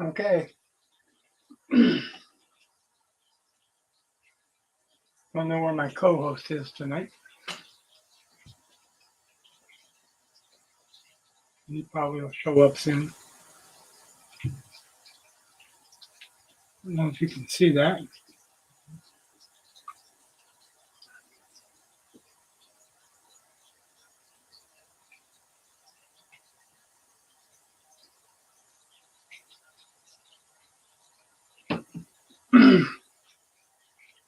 Okay. Don't know where my co-host is tonight. He probably will show up soon. I don't know if you can see that.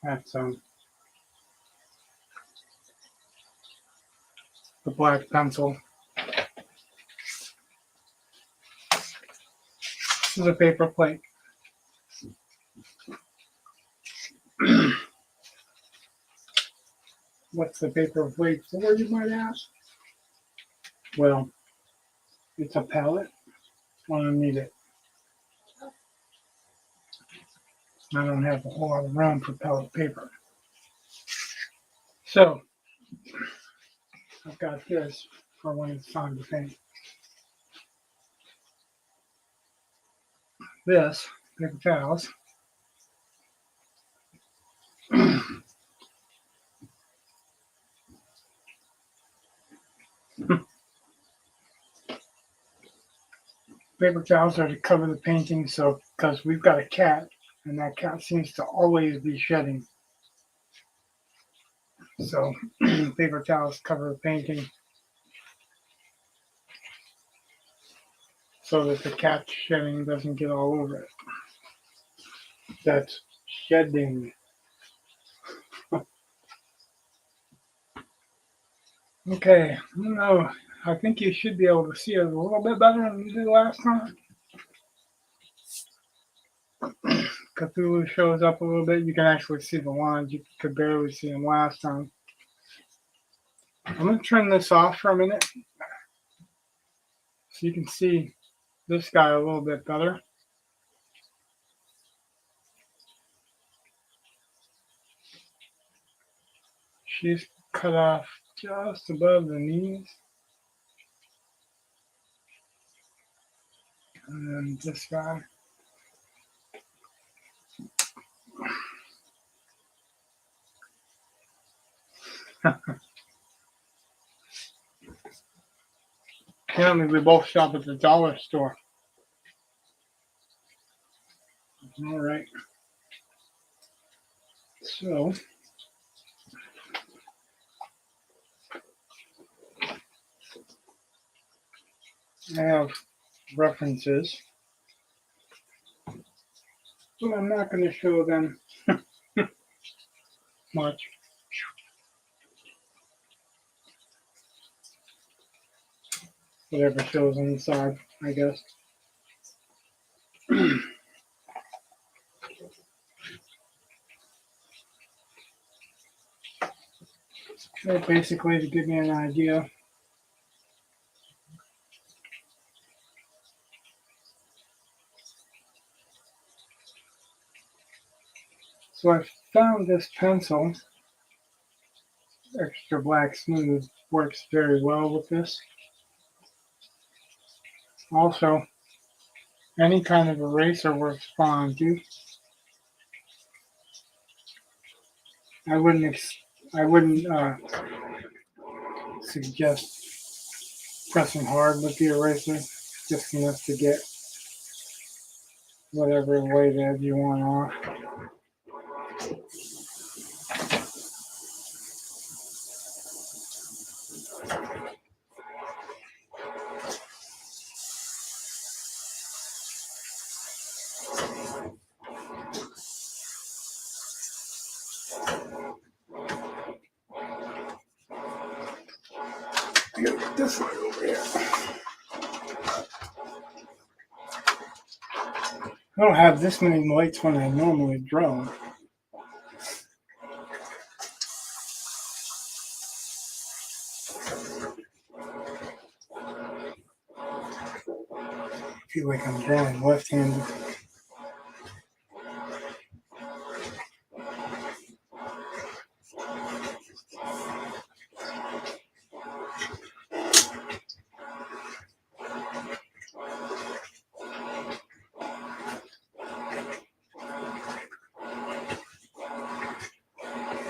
That's the black pencil. This is a paper plate. What's the paper plate for, you might ask? Well, it's a palette. I don't need it. I don't have a whole lot of room for palette paper. So, I've got this for when it's time to paint. This, paper towels. Paper towels are to cover the painting, so because we've got a cat, and that cat seems to always be shedding. So paper towels cover the painting so that the cat shedding doesn't get all over it. That's shedding. Okay, no, I think you should be able to see it a little bit better than you did last time. Cthulhu shows up a little bit. You can actually see the lines. You could barely see them last time. I'm going to turn this off for a minute so you can see this guy a little bit better. She's cut off just above the knees. And then this guy. Apparently we both shop at the dollar store. All right. So I have references, but I'm not going to show them much. Whatever shows on the side, I guess. So basically, to give you an idea, so I found this pencil, extra black smooth, works very well with this. Also, any kind of eraser works fine too. I wouldn't suggest pressing hard with the eraser, just enough to get whatever weight edge you want off. Get this right over here. I don't have this many lights when I normally draw. I feel like I'm drawing left-handed.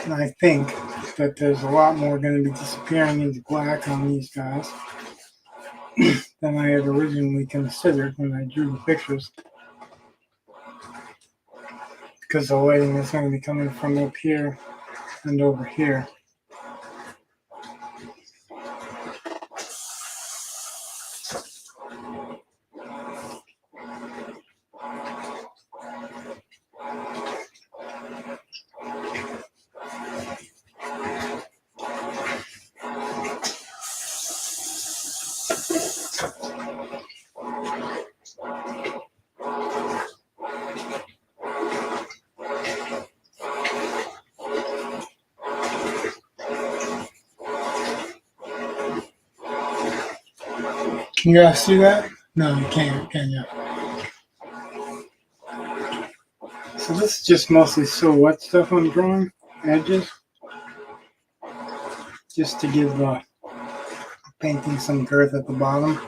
And I think that there's a lot more going to be disappearing into black on these guys than I had originally considered when I drew the pictures. Because the lighting is going to be coming from up here and over here. Can you guys see that? No, you can't, can you? So this is just mostly silhouette stuff I'm drawing, edges, just to give the painting some girth at the bottom.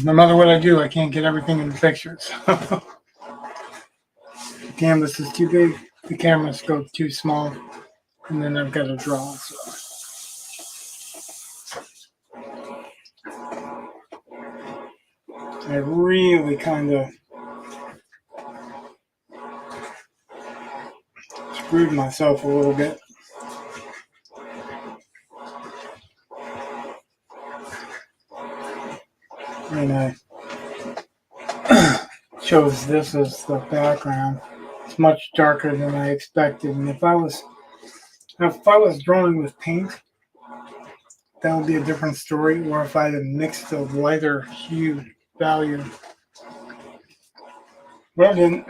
No matter what I do, I can't get everything in the pictures. The canvas is too big, the camera scope too small, and then I've got to draw. So I really kind of screwed myself a little bit. And I chose this as the background. It's much darker than I expected, and if I was drawing with paint, that would be a different story. Or if I had mixed a lighter hue value, but I didn't.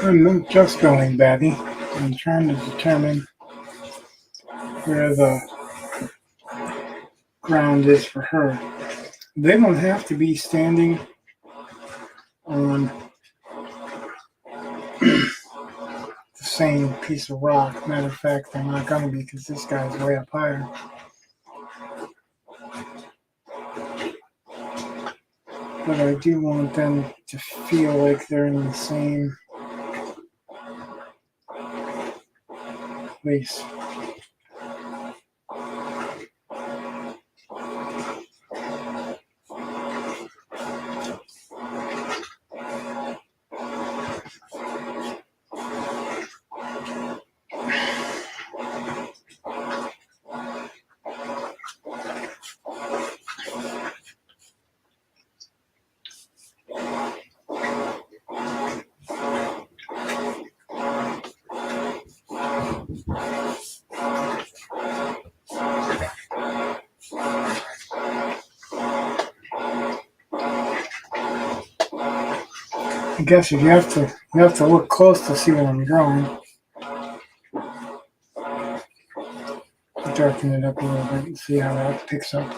I'm not just going batty. I'm trying to determine where the ground is for her. They don't have to be standing on the same piece of rock. Matter of fact, they're not going to be because this guy's way up higher. But I do want them to feel like they're in the same place. I guess you have to look close to see what I'm drawing. Darken it up a little bit and see how that picks up.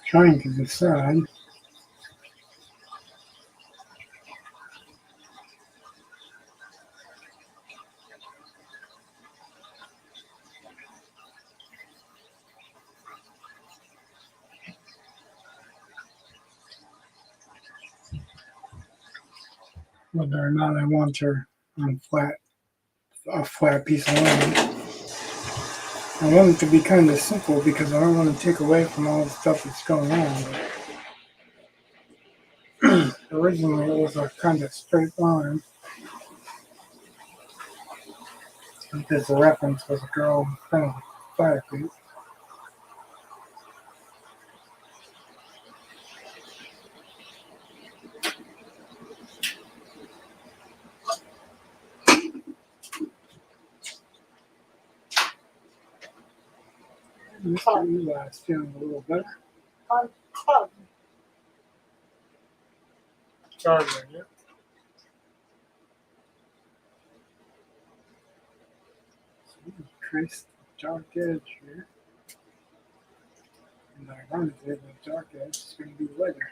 Trying to decide whether or not I want her on a flat piece of land. I want it to be kind of simple because I don't want to take away from all the stuff that's going on. But originally, it was a kind of straight line because the reference was a girl in front of the fireplace. Mr. Eli's feeling a little better. Charger, yeah. So we can trace the dark edge here. And ironically, the dark edge is going to be lighter.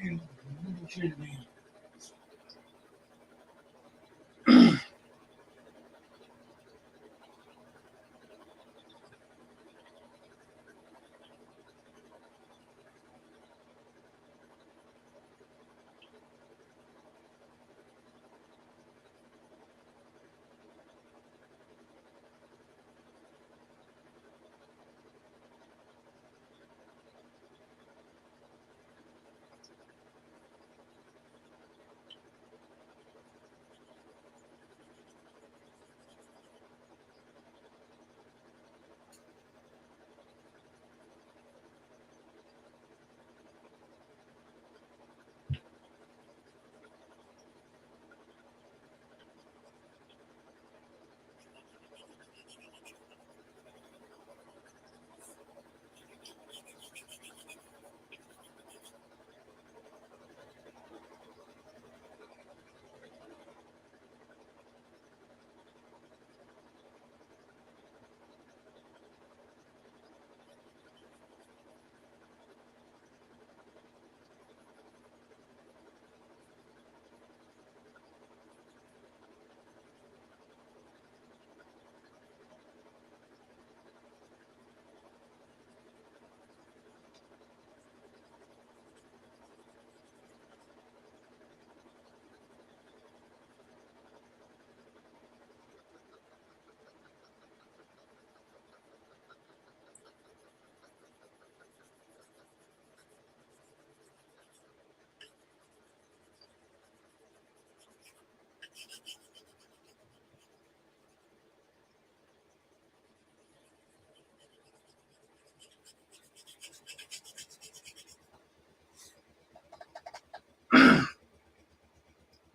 And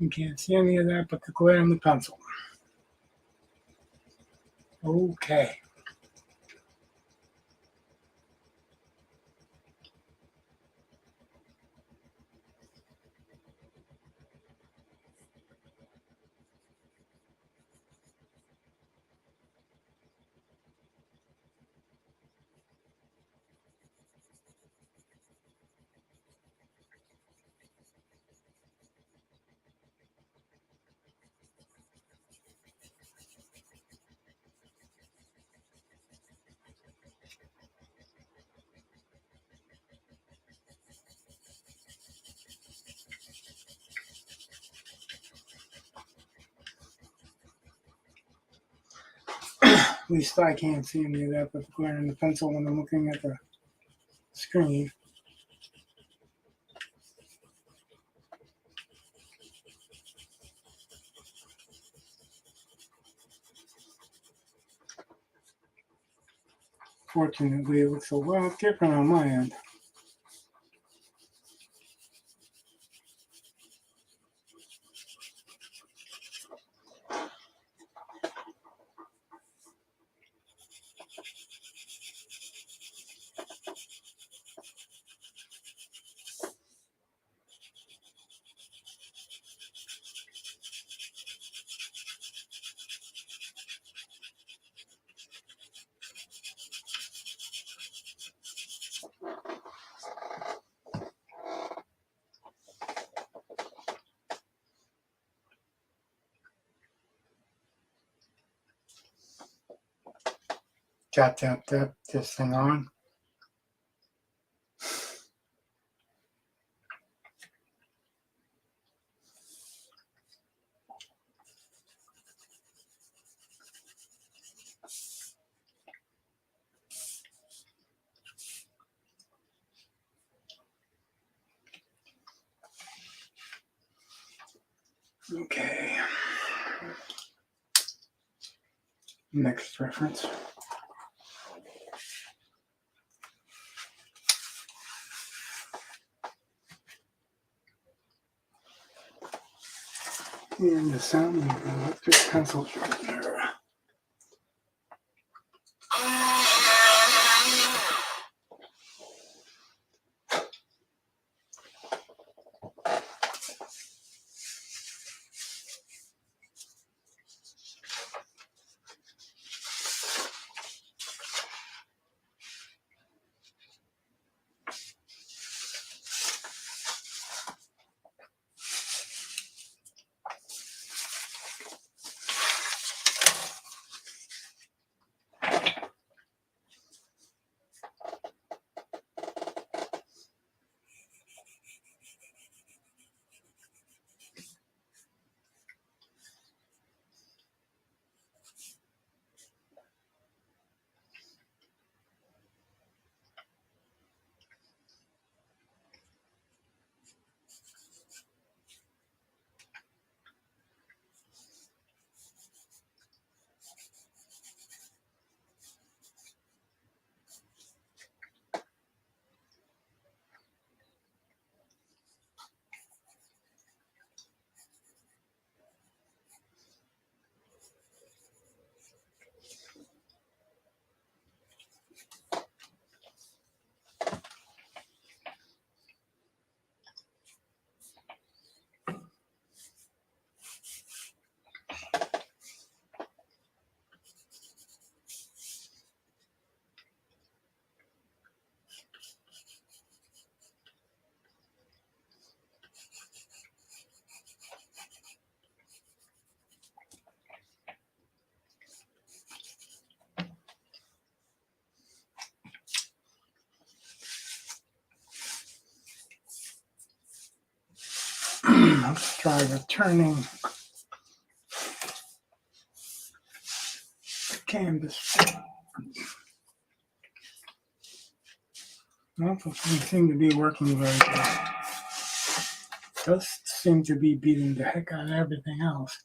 You can't see any of that but the glare on the pencil. Okay. At least I can't see any of that but the glare on the pencil when I'm looking at the screen. Fortunately, it looks a lot different on my end. Tap, tap, tap this thing on. Okay. Next reference. And the sound of the electric pencil sharpener. Let's try returning the canvas. Well, it doesn't seem to be working very good. It does seem to be beating the heck out of everything else.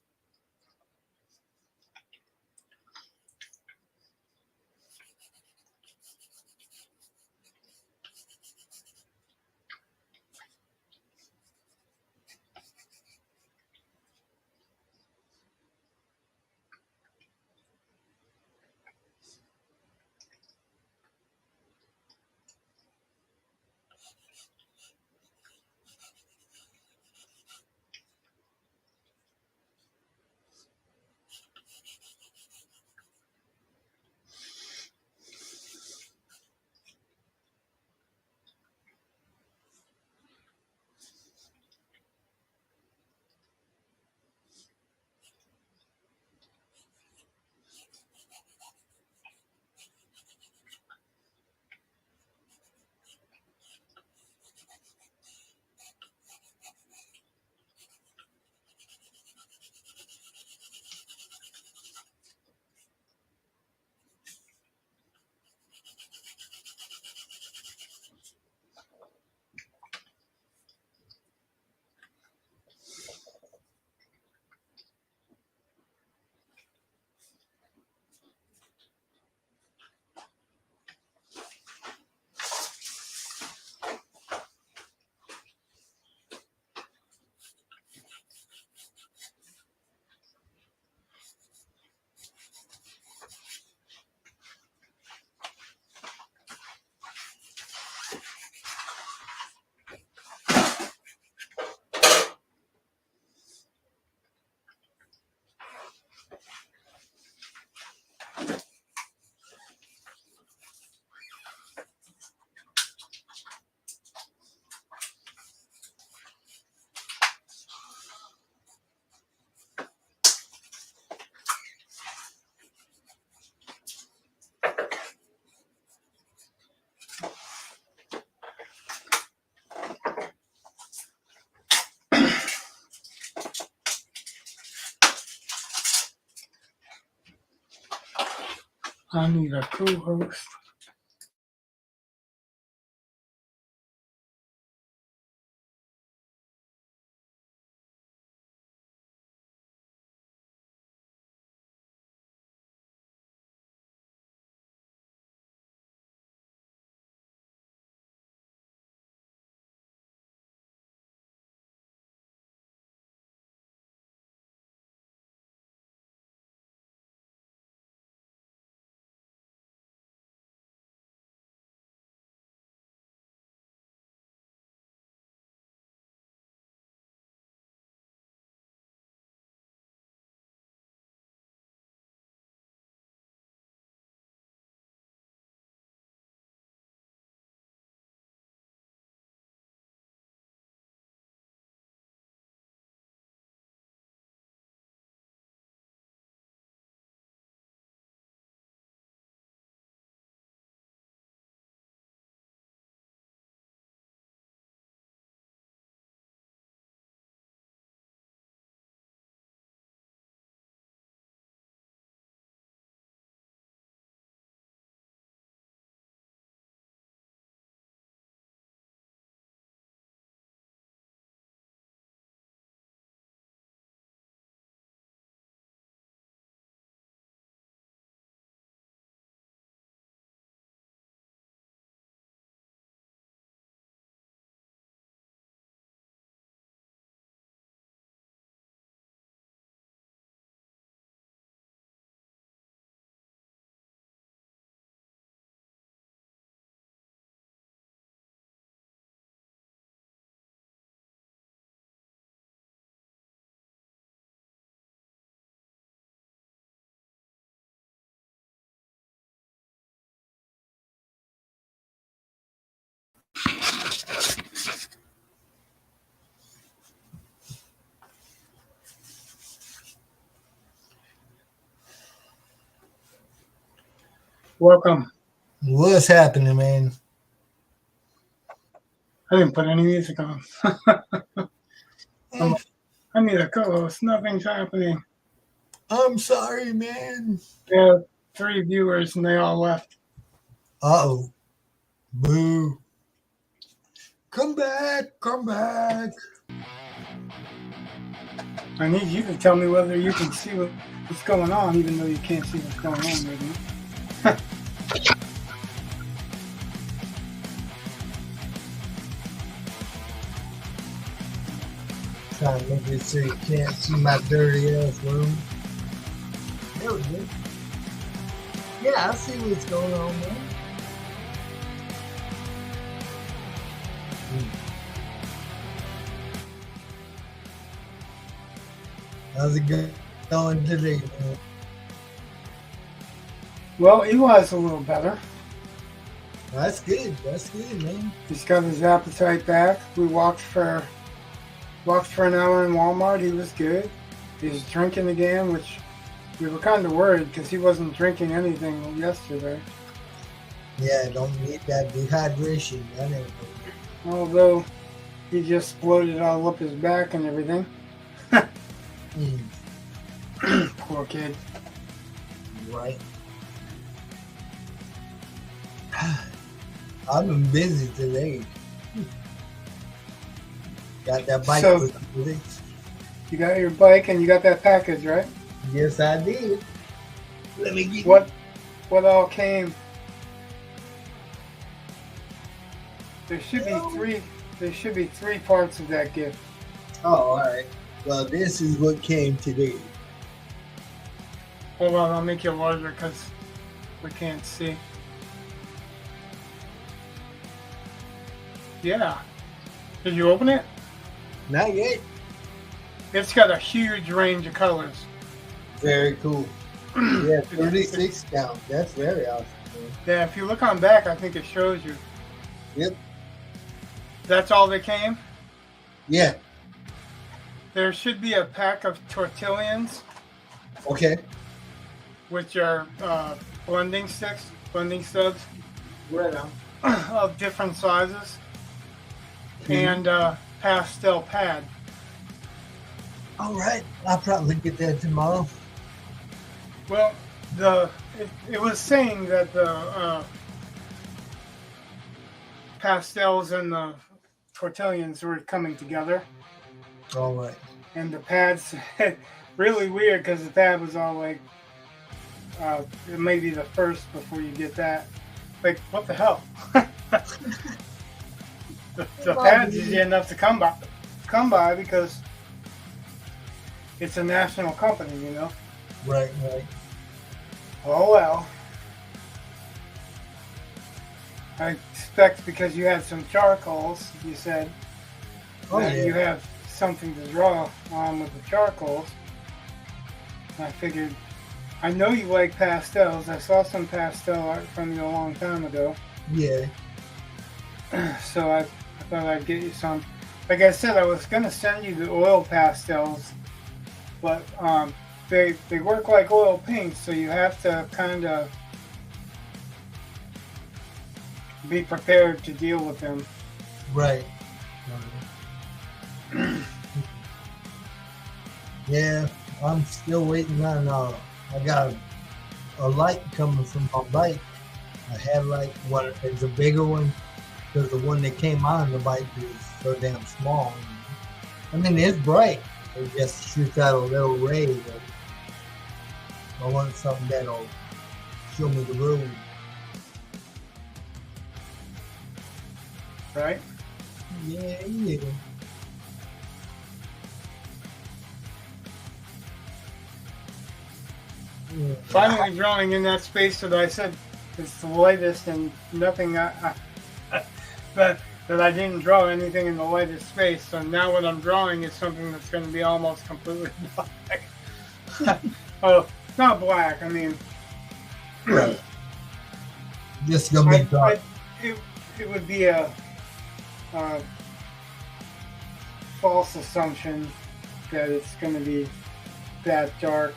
I need a co-host. Welcome. What's happening, man? I didn't put any music on. I need a co-host. Nothing's happening. I'm sorry, man. We have 3 viewers and they all left. Uh-oh. Boo. Come back. Come back. I need you to tell me whether you can see what's going on, even though you can't see what's going on with me. Trying to make it so you can't see my dirty ass room. There we go. Yeah, I see what's going on, man. How's it going today, man? Well, Eli's a little better. That's good. That's good, man. He's got his appetite back. We walked for an hour in Walmart. He was good. He's drinking again, which we were kind of worried because he wasn't drinking anything yesterday. Yeah, don't need that dehydration. That ain't good. Although he just bloated all up his back and everything. Poor kid. Right. I've been busy today. Got that bike. So, you got your bike and you got that package, right? Yes, I did. Let me get what all came. There should be three. There should be 3 parts of that gift. Oh, all right. Well, this is what came today. Hold on, I'll make it larger because we can't see. Yeah. Did you open it? Not yet. It's got a huge range of colors. Very cool. Yeah, 36 count. That's very awesome, man. Yeah, if you look on back, I think it shows you. Yep. That's all that came? Yeah. There should be a pack of tortillions. Okay. Which are blending sticks, blending studs. Right on. Of different sizes. And pastel pad. All right. I'll probably get that tomorrow. Well, the it was saying that the pastels and the tortillions were coming together, All right. and the pads really weird because the pad was all like it may be the first before you get that. Like what the hell? the pad's easy enough to come by because it's a national company, you know. Right. Right. Oh well. I expect because you had some charcoals, you said Oh that yeah. you have something to draw on with the charcoals. I figured, I know you like pastels. I saw some pastel art from you a long time ago. Yeah. So I thought I'd get you some. Like I said, I was going to send you the oil pastels, but they work like oil paints, so you have to kind of be prepared to deal with them. Right. Yeah, I'm still waiting on. I got a light coming from my bike. A headlight. One, it's a bigger one because the one that came on the bike is so damn small. I mean, it's bright. It just shoots out a little ray. But I want something that'll show me the road. Right? Yeah, yeah. Yeah. Finally drawing in that space that I said it's the lightest and nothing that I didn't draw anything in the lightest space. So now what I'm drawing is something that's going to be almost completely black. Oh, not black. I mean, Right. Just gonna be dark. it would be a false assumption that it's going to be that dark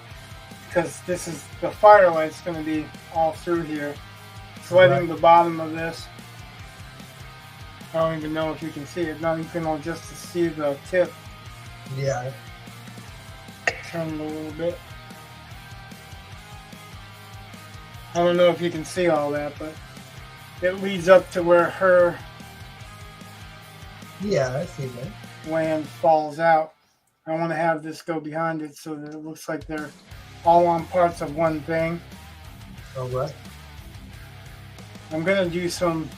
because this is the firelight's going to be all through here. It's lighting the bottom of this. I don't even know if you can see it. Now you can all just see the tip. Yeah. Turn it a little bit. I don't know if you can see all that, but it leads up to where her Yeah, I see that. land falls out. I want to have this go behind it so that it looks like they're all on parts of one thing. All right. I'm going to do some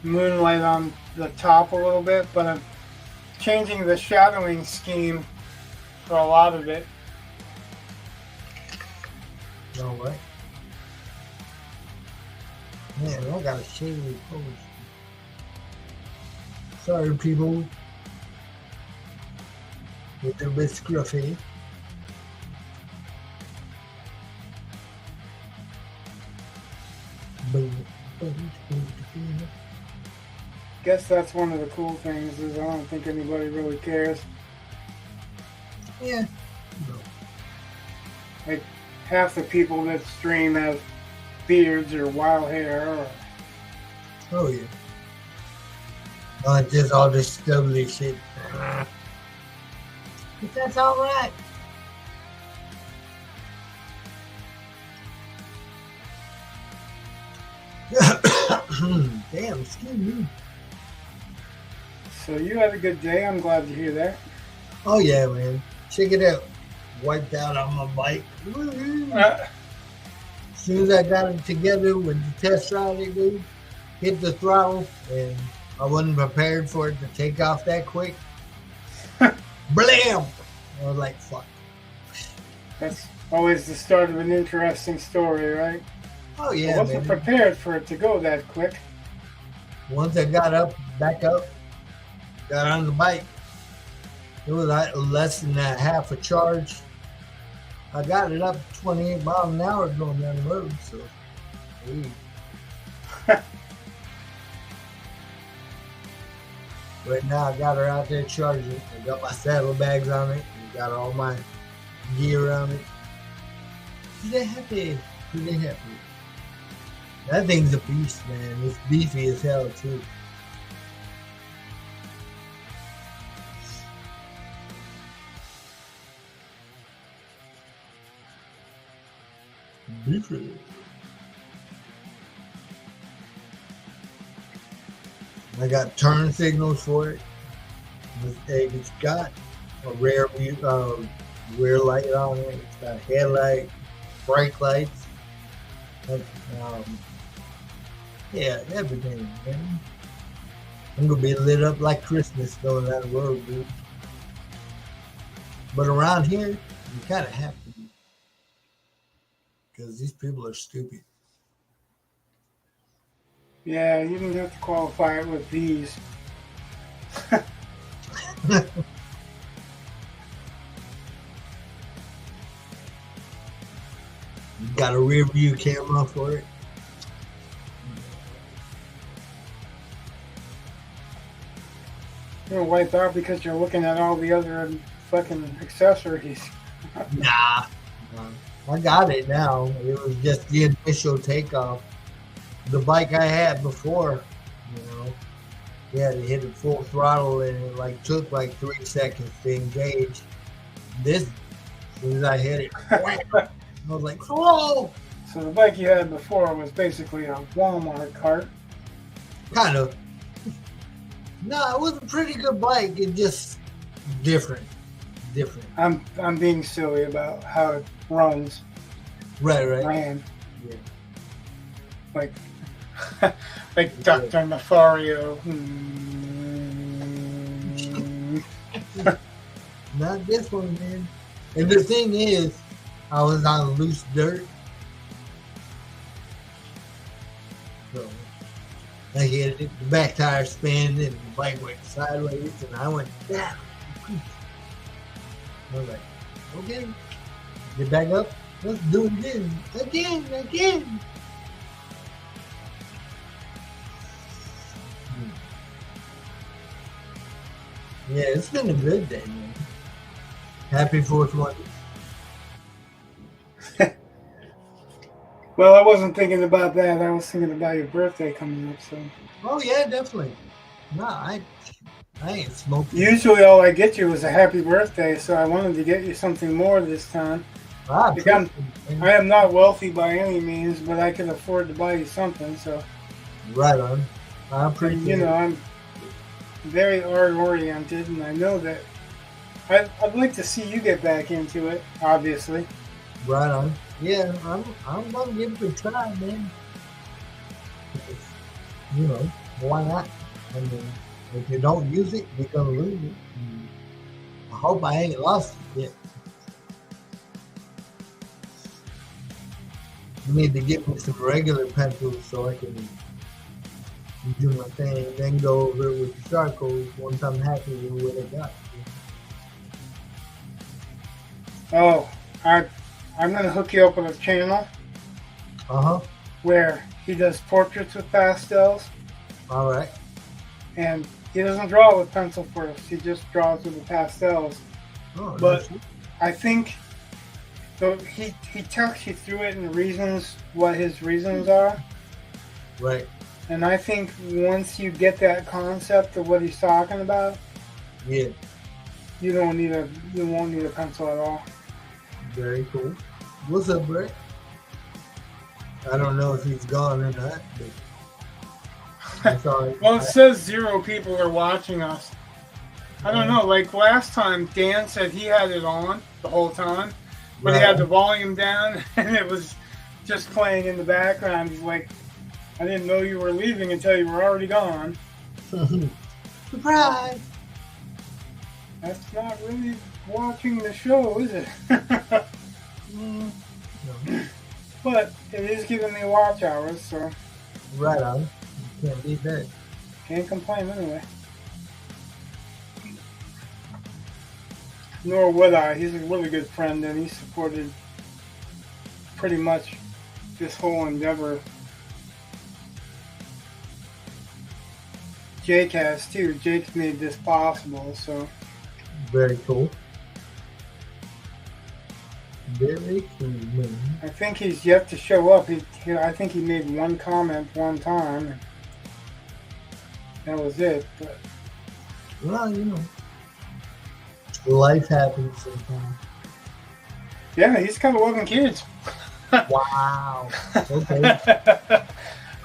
moonlight on the top a little bit, but I'm changing the shadowing scheme for a lot of it. All right. Man, I got a shady pose. Sorry, people. With a bit scruffy. Guess that's one of the cool things is I don't think anybody really cares. Yeah. Like half the people that stream have beards or wild hair. Or, Oh, yeah. Just all this stubbly shit. But that's all right. Damn, excuse me. so you had a good day. I'm glad to hear that. Oh, yeah, man. Check it out. Wiped out on my bike. Woo-hoo. As soon as I got it together with the test ride, dude, hit the throttle, and I wasn't prepared for it to take off that quick. Blam! I was like, fuck. That's always the start of an interesting story, right? Oh, I yeah, wasn't man. prepared for it to go that quick. Once I got back up, got on the bike, it was like less than that half a charge. I got it up 28 miles an hour going down the road, so. Hey. Right now, I got her out there charging. I got my saddlebags on it. And got all my gear on it. Pretty happy. Pretty happy. That thing's a beast, man. It's beefy as hell, too. Different. I got turn signals for it. It's got a rear light on it. It's got headlight, brake lights. Yeah, everything, man. I'm gonna be lit up like Christmas going down the road, dude. But around here, you kind of have to be, because these people are stupid. Yeah, you don't have to qualify it with these. You got a rear view camera for it. You're gonna wipe out because you're looking at all the other fucking accessories. Nah. I got it now. It was just the initial takeoff. The bike I had before, you had to hit it full throttle and it took 3 seconds to engage. This, as soon as I hit it, I was like, whoa! So the bike you had before was basically a Walmart cart. Kind of. No, it was a pretty good bike. It just different. I'm being silly about how it runs. Right. Ran. Yeah. Like Dr. Nefario. Not this one, man. And the thing is, I was on loose dirt. So I hit it, the back tire spun, and the bike went sideways, and I went down. I was like, okay, get back up, let's do it again. Yeah, it's been a good day, man. Happy 420. Well, I wasn't thinking about that. I was thinking about your birthday coming up. So. Oh yeah, definitely. No, I ain't smoking. Usually, all I get you is a happy birthday, so I wanted to get you something more this time. I am not wealthy by any means, but I can afford to buy you something. So. Right on. I appreciate it. I'm very art oriented, and I know that I'd like to see you get back into it. Obviously. Right on. Yeah, I'm gonna give it a try, man. Why not? I mean, if you don't use it, you're gonna lose it. I hope I ain't lost it yet. You need to get me some regular pencils so I can do my thing, then go over it with the charcoal once I'm happy with what I got. Oh, I'm going to hook you up with a channel where he does portraits with pastels. All right. And he doesn't draw with pencil first. He just draws with the pastels. Oh, but I think so he talks you through it and reasons what his reasons are. Right. And I think once you get that concept of what he's talking about, yeah, you won't need a pencil at all. Very cool. What's up, Brett? I don't know if he's gone or not, but I'm sorry. Well, it says 0 people are watching us. I don't know. Like last time, Dan said he had it on the whole time, but he had the volume down and it was just playing in the background. He's like, I didn't know you were leaving until you were already gone. Surprise! That's not really watching the show, is it? No. But it is giving me watch hours, so. Right on. You can't beat that. Can't complain anyway. Nor would I. He's a really good friend, and he supported pretty much this whole endeavor. Jake has too. Jake's made this possible, so. Very cool. Very cool, man. I think he's yet to show up. I think he made one comment one time. That was it. But. Well, life happens sometimes. Yeah, he's kind of loving kids. Wow. Okay.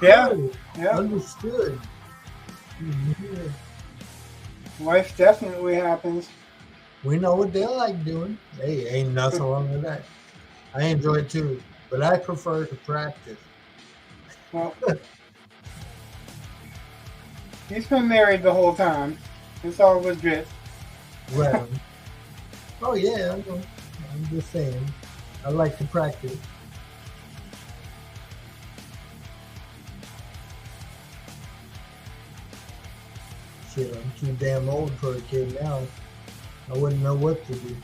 Yeah, Cool. yeah. Understood. Yeah. Life definitely happens. We know what they like doing. Hey, ain't nothing wrong with that. I enjoy it too, but I prefer to practice. Well, he's been married the whole time. It's all legit. Well, oh yeah, I know. I'm just saying. I like to practice. Shit, I'm too damn old for a kid now. I wouldn't know what to do.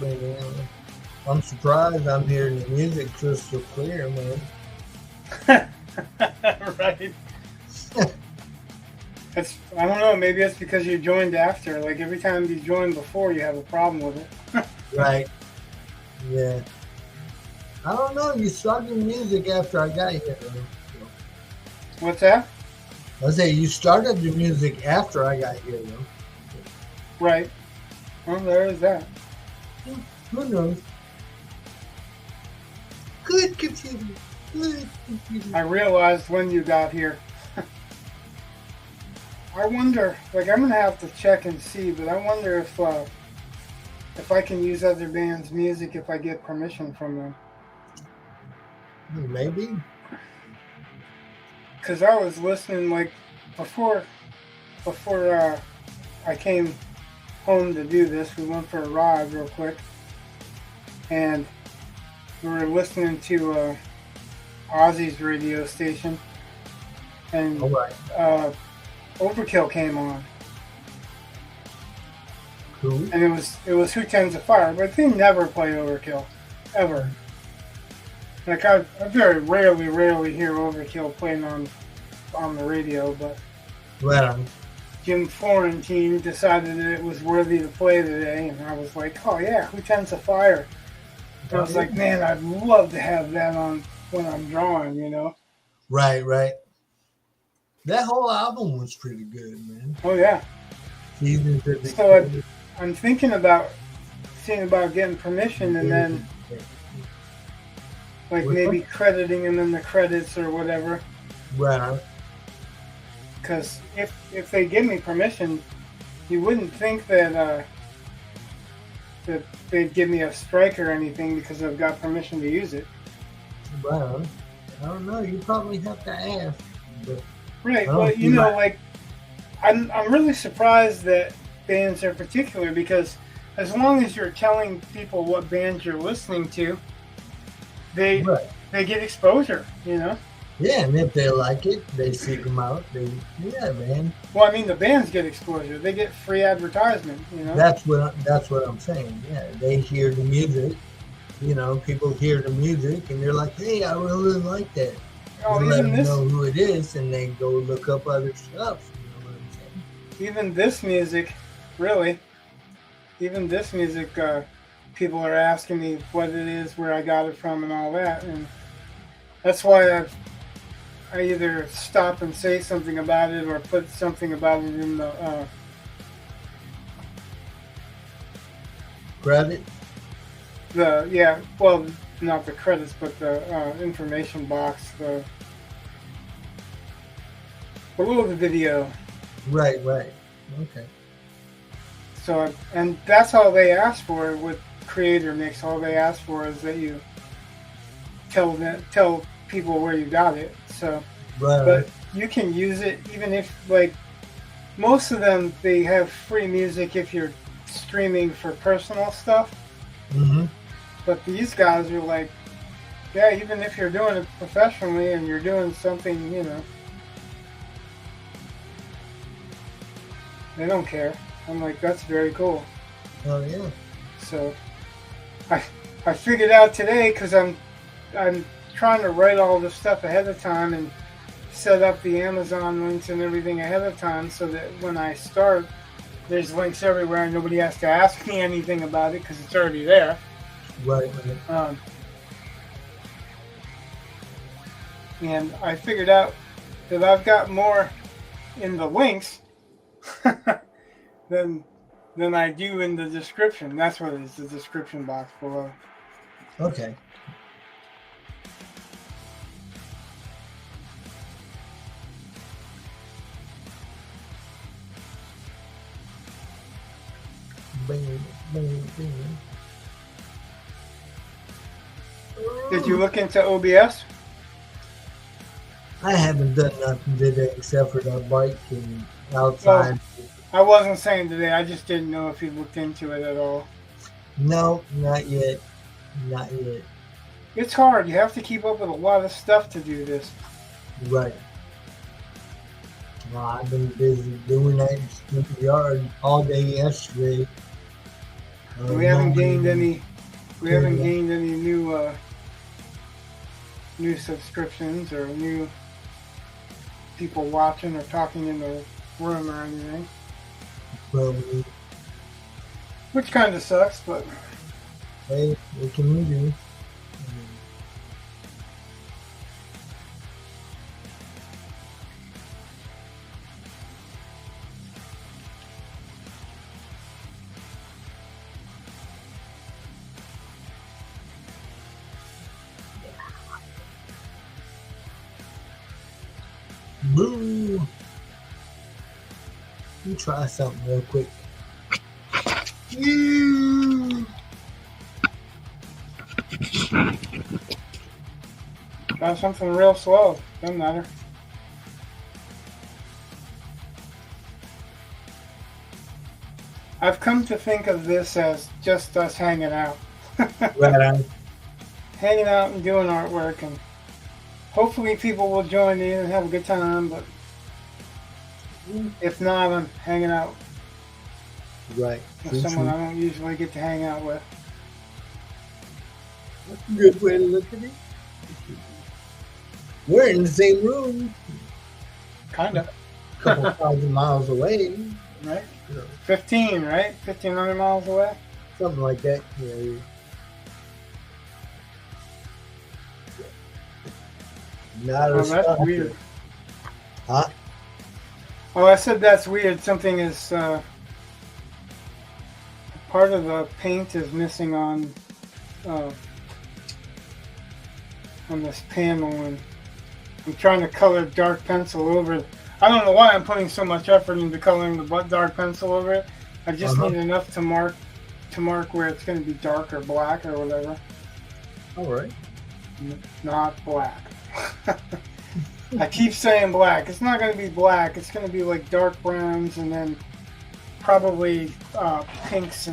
Man, I'm surprised I'm hearing the music crystal clear, man. Right. I don't know, maybe it's because you joined after. Like every time you joined before, you have a problem with it. Right. Yeah. I don't know. You started music after I got here. What's that? I say you started the music after I got here, though. Right. Well, there is that. Who knows? Good computer. Good computer. I realized when you got here. I wonder, like I'm gonna have to check and see, but I wonder if I can use other bands' music if I get permission from them. Maybe. Because I was listening like before I came home to do this. We went for a ride real quick, and we were listening to Ozzy's radio station, and All right. Overkill came on, Cool. and it was Who Tends to Fire, but they never play Overkill, ever. Like I very rarely hear Overkill playing on the radio, but Well, Jim Florentine decided that it was worthy to play today, and I was like, oh yeah, Who Tends to Fire? And I was like, man, I'd love to have that on when I'm drawing, you know? right. That whole album was pretty good, man. Oh yeah. Seasons of the So I'm thinking about seeing about getting permission, and then like maybe crediting them in the credits or whatever. Right. Because if they give me permission, you wouldn't think that that they'd give me a strike or anything because I've got permission to use Well, I don't know. You probably have to ask. But right. Well, you know, like I'm really surprised that bands are particular, because as long as you're telling people what bands you're listening to, they get exposure, you know. Yeah, and if they like it, they seek them out. Yeah, man. Well, I mean, the bands get exposure; they get free advertisement, you know. That's what I'm saying. Yeah, they hear the music. You know, people hear the music, and they're like, "Hey, I really like that." Oh, let them know who it is, and they go look up other stuff. You know what I'm saying? Even this music, really, people are asking me what it is, where I got it from, and all that, and that's why I either stop and say something about it or put something about it in the credit. Well, not the credits, but the information box, the below the video. Right. Okay. So, and that's all they ask for with Creator Mix. All they ask for is that you tell people where you got it. So, but you can use it even if, like, most of them, they have free music if you're streaming for personal stuff. Mm-hmm. But these guys are like, yeah, even if you're doing it professionally and you're doing something, you know, they don't care. I'm like, that's very cool. Oh yeah. So, I figured out today, because I'm trying to write all this stuff ahead of time and set up the Amazon links and everything ahead of time, so that when I start, there's links everywhere and nobody has to ask me anything about it because it's already there. Right. And I figured out that I've got more in the links than I do in the description. That's what it is, the description box below. Okay. Bing, bing, bing. Did you look into OBS? I haven't done nothing today except for that bike and outside. I wasn't saying today. I just didn't know if you looked into it at all. No, not yet. Not yet. It's hard. You have to keep up with a lot of stuff to do this. Right. Well, I've been busy doing that in the yard all day yesterday. We haven't gained any. We haven't gained any new subscriptions or new people watching or talking in the room or anything. Probably. Which kind of sucks, but Hey, what can we do? Boo! Let me try something real quick. got something real slow. Doesn't matter. I've come to think of this as just us hanging out. Right on. Hanging out and doing artwork, and hopefully people will join in and have a good time, but if not, I'm hanging out Right. with someone I don't usually get to hang out with. That's a good way to look at it. We're in the same room, Kind of, a couple thousand miles away. right? You know, 15, right? 1,500 miles away? something like that. Yeah. Not Oh, a that's stalker. weird. Huh? Oh, I said that's weird. Something is, part of the paint is missing on this panel, and I'm trying to color dark pencil over it. I don't know why I'm putting so much effort into coloring the dark pencil over it. I just need enough to mark where it's going to be dark or black or whatever. All right. Not black. I keep saying black. It's not going to be black. It's going to be like dark browns and then probably pinks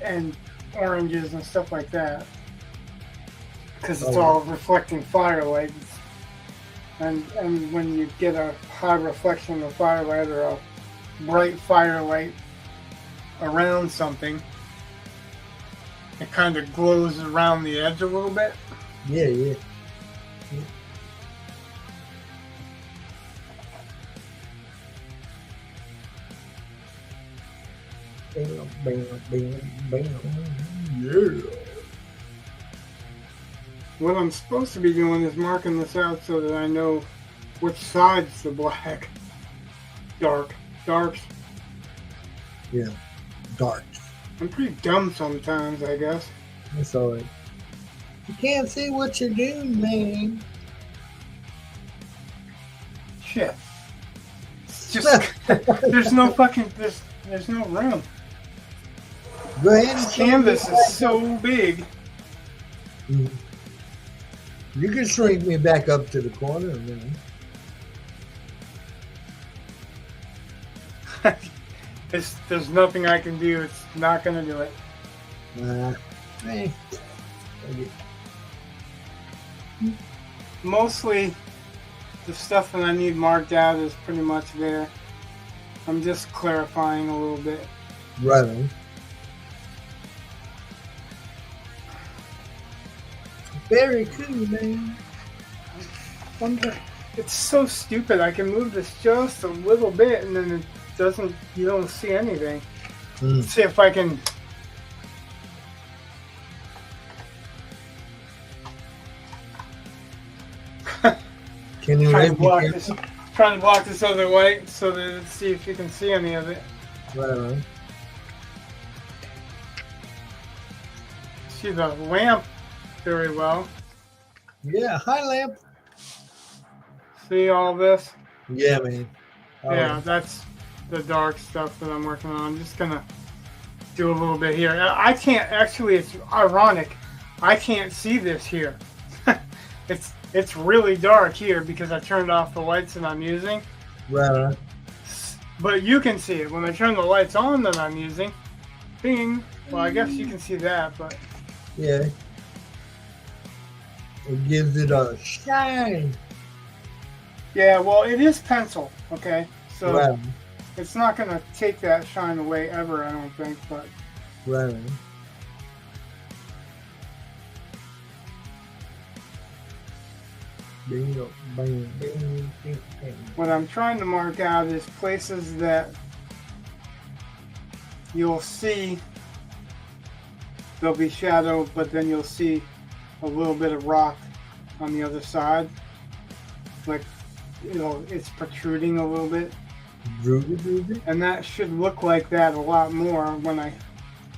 and oranges and stuff like that. Because it's all reflecting firelight. And when you get a high reflection of firelight or a bright firelight around something, it kind of glows around the edge a little bit. Yeah, yeah. Bam, bam, bam, bam. Yeah. What I'm supposed to be doing is marking this out so that I know which side's the black. Darks. Yeah. Dark. I'm pretty dumb sometimes, I guess. That's all right. You can't see what you're doing, man. Shit. It's just there's no room. Go ahead and This canvas is so big. You can shrink me back up to the corner, man. There's nothing I can do. It's not gonna do it. Hey. Mostly the stuff that I need marked out is pretty much there. I'm just clarifying a little bit. Right on. Very cool, man. Wonder, it's so stupid. I can move this just a little bit and then it doesn't, you don't see anything. Let's see if I can. Can you trying raise to the block camera? this, trying to block this other light so that see if you can see any of it. Right. See the lamp very well. Yeah, hi, lamp. See all this? Yeah, man. Yeah, that's the dark stuff that I'm working on. I'm just gonna do a little bit here. I can't actually. It's ironic. I can't see this here. it's really dark here because I turned off the lights that I'm using. Right. But you can see it when I turn the lights on that I'm using. Bing. Well, I guess you can see that, but Yeah. It gives it a shine. yeah. Well, it is pencil. Okay, so Right. it's not gonna take that shine away ever. I don't think, but. Right. Bingo, bang, bing, bing, bing. What I'm trying to mark out is places that you'll see there'll be shadow, but then you'll see a little bit of rock on the other side. Like, it's protruding a little bit. Droopy. And that should look like that a lot more when I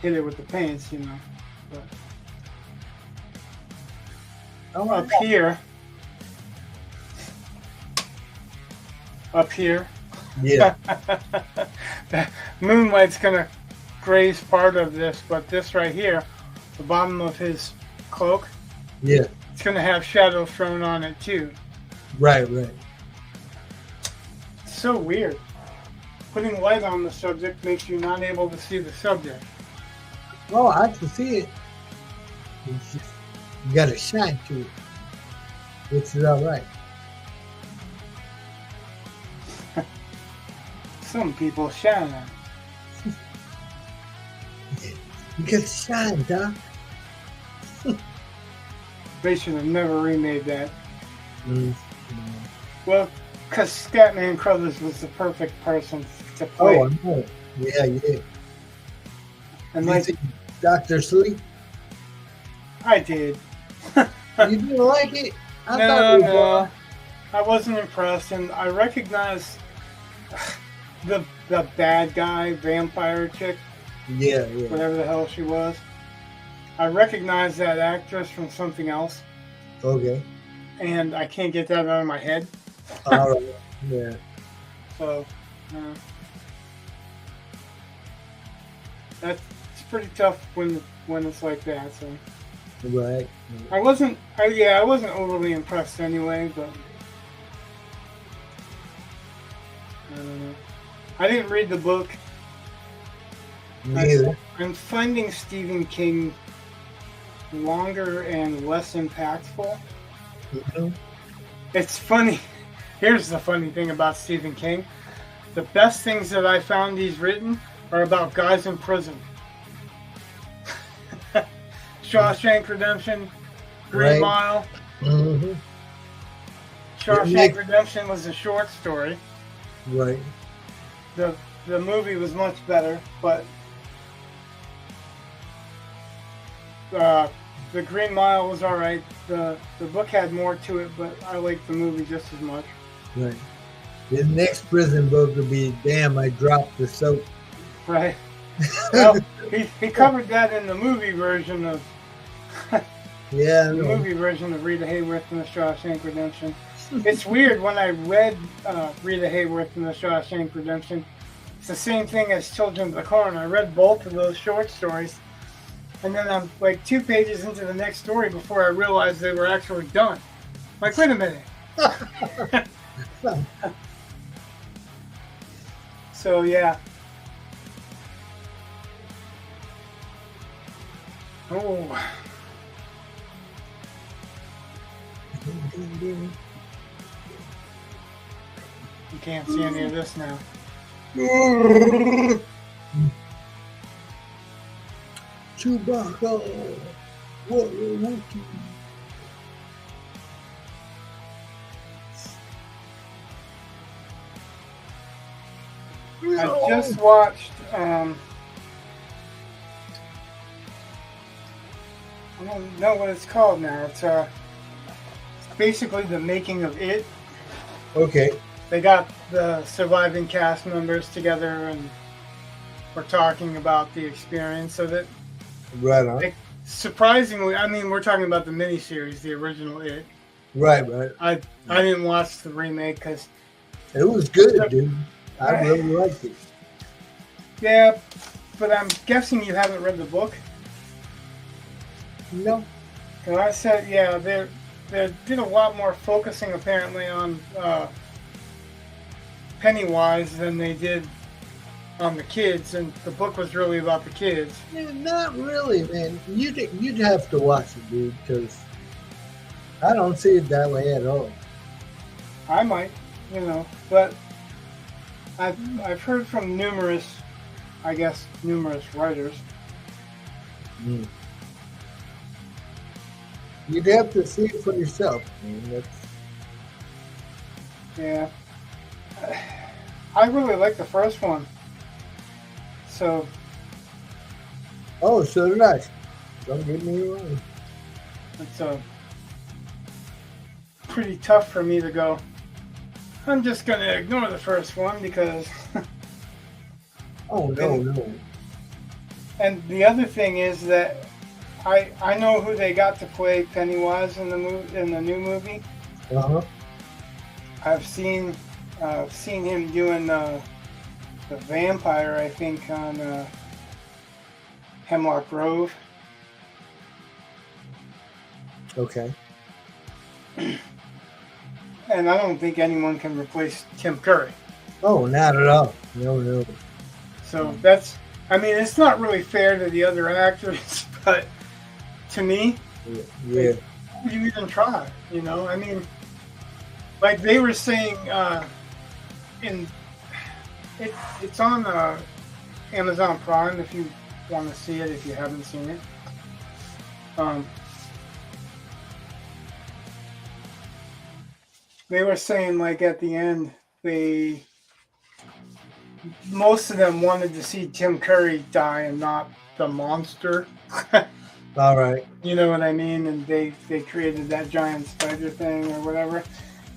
hit it with the paints, But up here, Yeah. the moonlight's gonna graze part of this, but this right here, the bottom of his cloak, Yeah. it's gonna have shadow thrown on it too. Right. It's so weird. Putting light on the subject makes you not able to see the subject. Oh, I can see it. It's just, you got a shine to it, which is all right. Some people shine on it. You got a shine, Doc. They should have never remade that. Mm. Well, because Scatman Crothers was the perfect person to play. Oh, I know. Yeah. And You like, see Dr. Sleep? I did. You didn't like it? I thought No, it was no. I wasn't impressed, and I recognized the bad guy, vampire chick, Yeah. whatever the hell she was. I recognized that actress from something else, Okay. and I can't get that out of my head. All right. Yeah. So, that's pretty tough when it's like that. So Right. I wasn't overly impressed anyway, but I don't know. I didn't read the book. Neither. I'm finding Stephen King longer and less impactful. Mm-hmm. It's funny. Here's the funny thing about Stephen King. The best things that I found he's written are about guys in prison. Shawshank Redemption, Green Right. Mile. Mm-hmm. Shawshank Redemption was a short story. Right. The movie was much better, but the Green Mile was all right. The book had more to it, but I liked the movie just as much. Right. His next prison book will be "Damn, I dropped the soap." Right. Well, he covered that in the movie version of Yeah. I the know. movie version of Rita Hayworth and the Shawshank Redemption. It's weird when I read Rita Hayworth and the Shawshank Redemption. It's the same thing as Children of the Corn. I read both of those short stories, and then I'm like 2 pages into the next story before I realized they were actually done. Like, wait a minute. So yeah. Oh. You can't see any of this now. Chewbacca. What a Wookiee. I just watched I don't know what it's called now. It's basically the making of it. Okay. They got the surviving cast members together and were talking about the experience of it. Right on. Like, surprisingly, I mean, we're talking about the miniseries, the original It. Right, right. I didn't watch the remake because It was good, dude. I really liked it. yeah, but I'm guessing you haven't read the book. No. Because I said, yeah, they did a lot more focusing apparently on Pennywise than they did on the kids, and the book was really about the kids. Yeah, not really, man. You'd have to watch it, dude, because I don't see it that way at all. I might, you know, but I've heard from numerous writers. Mm. You'd have to see it for yourself. Man. Yeah, I really like the first one. So. Oh, so did I. Don't get me wrong. It's pretty tough for me to go, I'm just going to ignore the first one because... Oh, no. And the other thing is that I know who they got to play Pennywise in the new movie. Uh-huh. I've seen him doing the vampire, I think, on Hemlock Grove. Okay. And I don't think anyone can replace Tim Curry. Oh, not at all. No. So that's, I mean, it's not really fair to the other actors, but to me, yeah. You even try, you know? I mean, like they were saying, it's on Amazon Prime if you want to see it, if you haven't seen it. They were saying, like, at the end, most of them wanted to see Tim Curry die and not the monster. All right. You know what I mean? And they created that giant spider thing or whatever.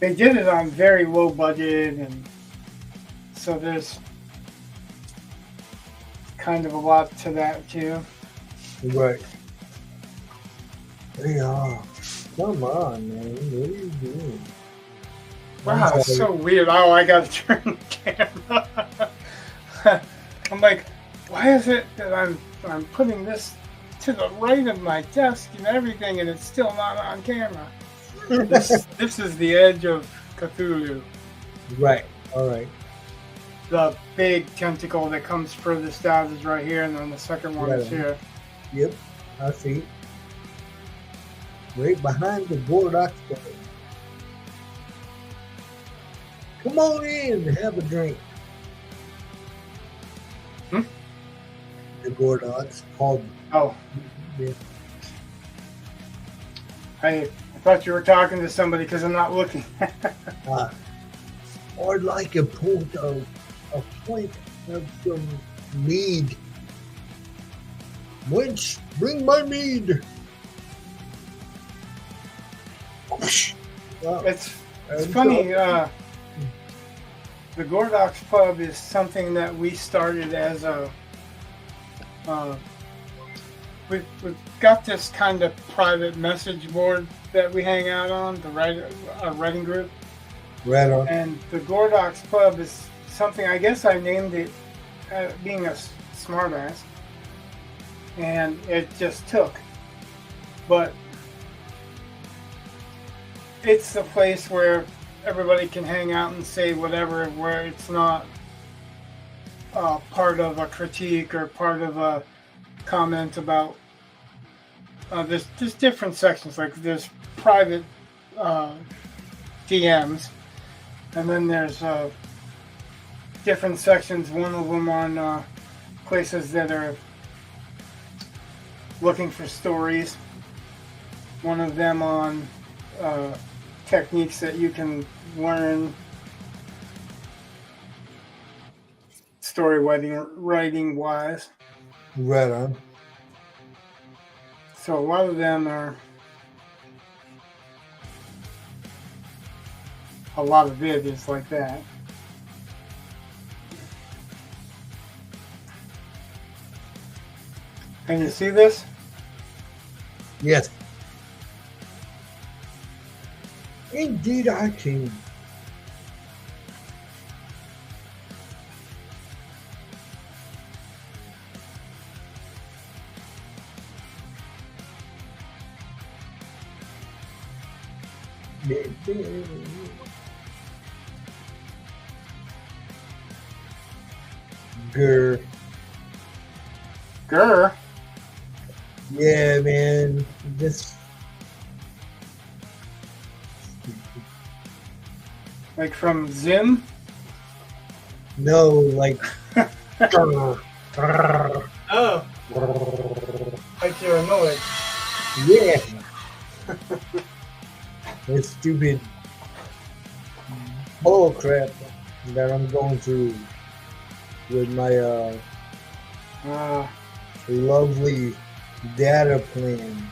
They did it on very low budget, and so there's kind of a lot to that too. Right. They are. Come on, man. What are you doing? Wow, it's so weird. Oh, I gotta turn the camera. I'm like, why is it that I'm putting this to the right of my desk and everything, and it's still not on camera? This is the edge of Cthulhu. Right. All right. The big tentacle that comes furthest out is right here, and then the second one is here. Yep, I see. Right behind the Gordox bar. Come on in and have a drink. The Gordox called. Oh. Yeah. I thought you were talking to somebody because I'm not looking. Or like a pint of some mead. Wench, bring my mead. Wow. It's funny. The Gordox Pub is something that we started as a. We've got this kind of private message board that we hang out on, our writing group. Right on. And the Gordox Pub is something, I guess I named it being a smartass. And it just took. But it's the place where everybody can hang out and say whatever, where it's not part of a critique or part of a comment about there's different sections, like there's private DMs, and then there's different sections, one of them on places that are looking for stories, one of them on techniques that you can learn story writing wise. Right on. So a lot of them are a lot of it is like that. Can you see this? Yes. Indeed, I can. Grr. Grr. Yeah, man. Just Like from Zim? no, like. Grr. Grr. Oh. Like you're annoyed. Yeah. That stupid bull crap that I'm going through with my lovely data plan.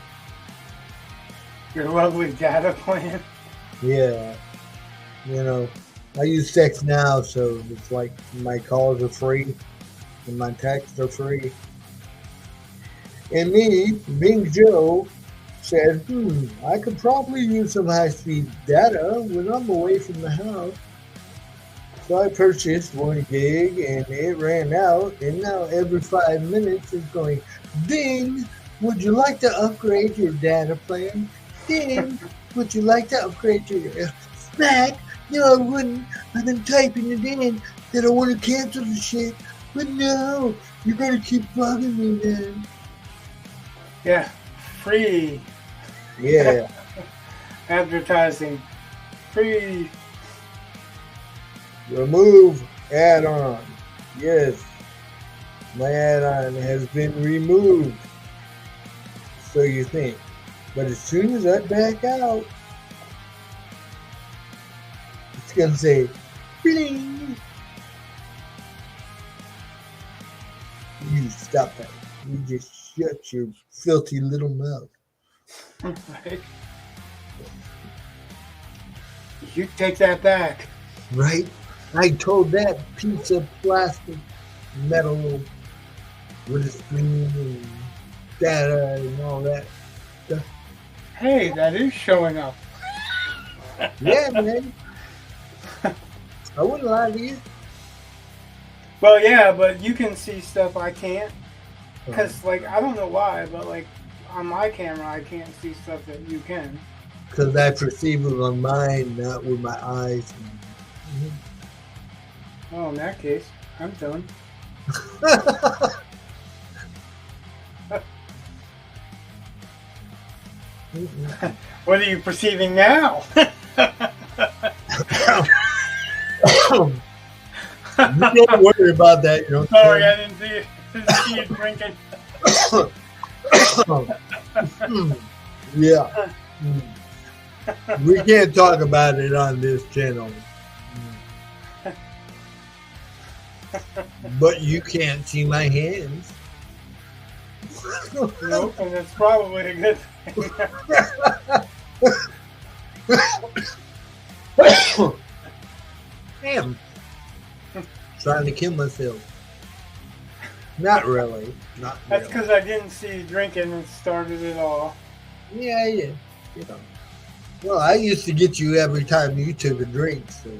Your lovely data plan. Yeah. You know, I use text now, so it's like my calls are free and my texts are free. And me, being Joe, said, I could probably use some high-speed data when I'm away from the house. So I purchased 1 gig and it ran out, and now every 5 minutes it's going, ding, would you like to upgrade your data plan? Ding, would you like to upgrade your snack? No, I wouldn't. I've been typing it in that I want to cancel the shit, but no, you're going to keep bugging me then. Yeah, free. Yeah. Advertising. Free. Remove add-on. Yes. My add-on has been removed. So you think. But as soon as I back out, it's going to say, bling. You stop that. You just shut your filthy little mouth. Right. You take that back. Right? I told that piece of plastic metal with a screen and data and all that stuff. Hey, that is showing up. Yeah, man. I wouldn't lie to you. Well, yeah, but you can see stuff I can't. Because, like, I don't know why, but, like, on my camera, I can't see stuff that you can. Because I perceive it on mine, not with my eyes. Oh, in that case, I'm done. What are you perceiving now? You don't worry about that. You know. Sorry, I didn't see you drinking. Yeah. We can't talk about it on this channel. But you can't see my hands. Nope, and that's probably a good thing. Damn. Trying to kill myself. Not really. Not That's really. because I didn't see you drinking and started it all. Yeah. You know. Well, I used to get you every time you took a drink. So, you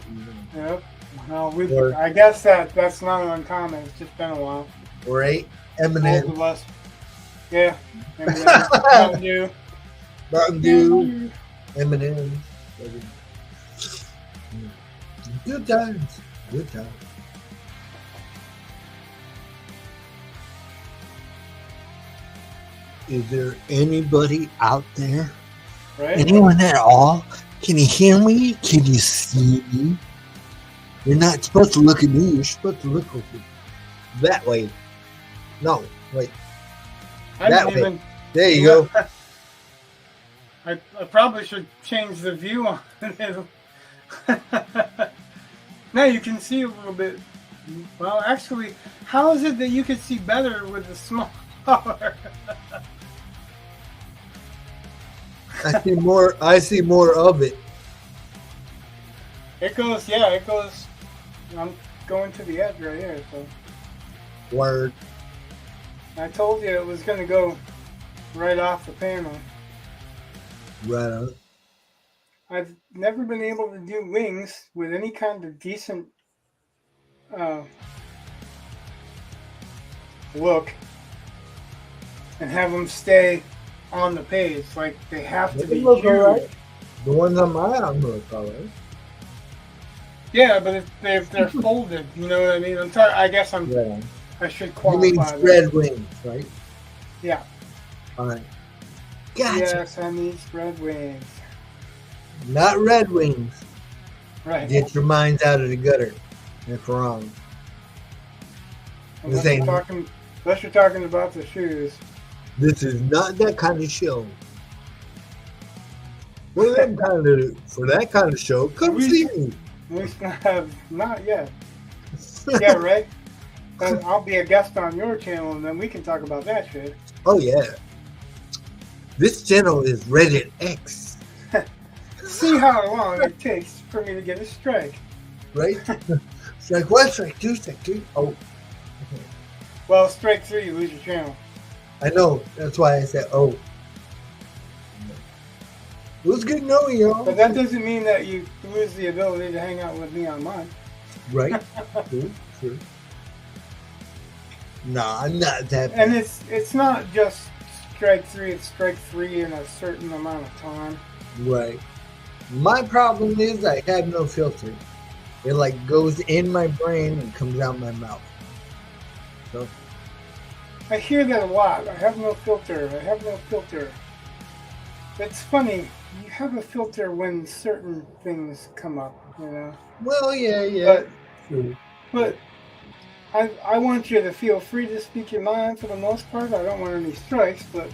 know. Yep. Well, I guess that's not uncommon. It's just been a while. Right? Both Eminem. of us. Yeah. Mountain Dew. Mountain Dew. Eminem. Good times. Good times. Is there anybody out there? Right? Anyone at all? Can you hear me? Can you see me? You're not supposed to look at me. You're supposed to look over that way. No, wait. That way. There you go. I probably should change the view on it. Now you can see a little bit. Well, actually, how is it that you can see better with the smaller? I see more of it. It goes, yeah, it goes. I'm going to the edge right here. So Word. I told you it was going to go right off the panel. Right on. I've never been able to do wings with any kind of decent uh, look and have them stay on the page. Like they have to They be look huge. alright. The ones on my arm look alright. Yeah, but if they're folded, you know what I mean. I guess Yeah. I should You qualify. mean that. spread wings, right? Yeah. Alright. Gotcha. Yes, I need spread wings. Not red wings. Right. Get your minds out of the gutter. That's wrong. Unless This ain't. you're talking about the shoes. This is not that kind of show. For that kind of show, come see me. At least not yet. Yeah, right? And I'll be a guest on your channel and then we can talk about that shit. Oh yeah. This channel is rated X. See how long it takes for me to get a strike. Right? Strike one, strike two, strike three. Oh. Well, strike 3, you lose your channel. I know. That's why I said, oh. It was good knowing y'all. But that doesn't mean that you lose the ability to hang out with me on mine. Right? True. No, I'm not that bad. And it's not just strike 3, it's strike 3 in a certain amount of time. Right. My problem is I have no filter. It like goes in my brain and comes out my mouth. So I hear that a lot. I have no filter. I have no filter. It's funny. You have a filter when certain things come up, you know? well, yeah. True. But I want you to feel free to speak your mind for the most part. I don't want any strikes, but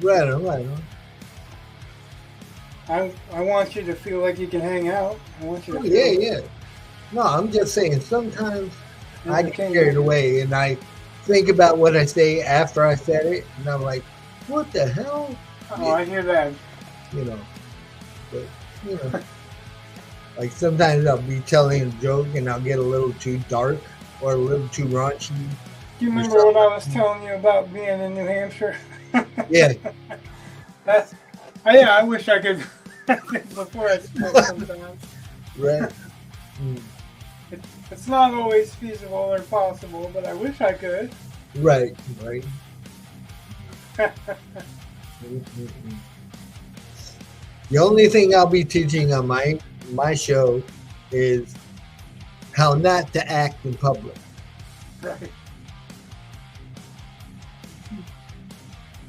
Right on. I want you to feel like you can hang out. I want you to Oh, feel yeah. No, I'm just saying sometimes I get carried away and I think about what I say after I said it, and I'm like, what the hell? Oh, I hear that. You know. But, you know. Like sometimes I'll be telling a joke and I'll get a little too dark or a little too raunchy. Do you remember what I was telling you about being in New Hampshire? Yeah. I wish I could before I spoke sometimes. Right. It's not always feasible or possible, but I wish I could. Right. The only thing I'll be teaching on my show is how not to act in public. Right.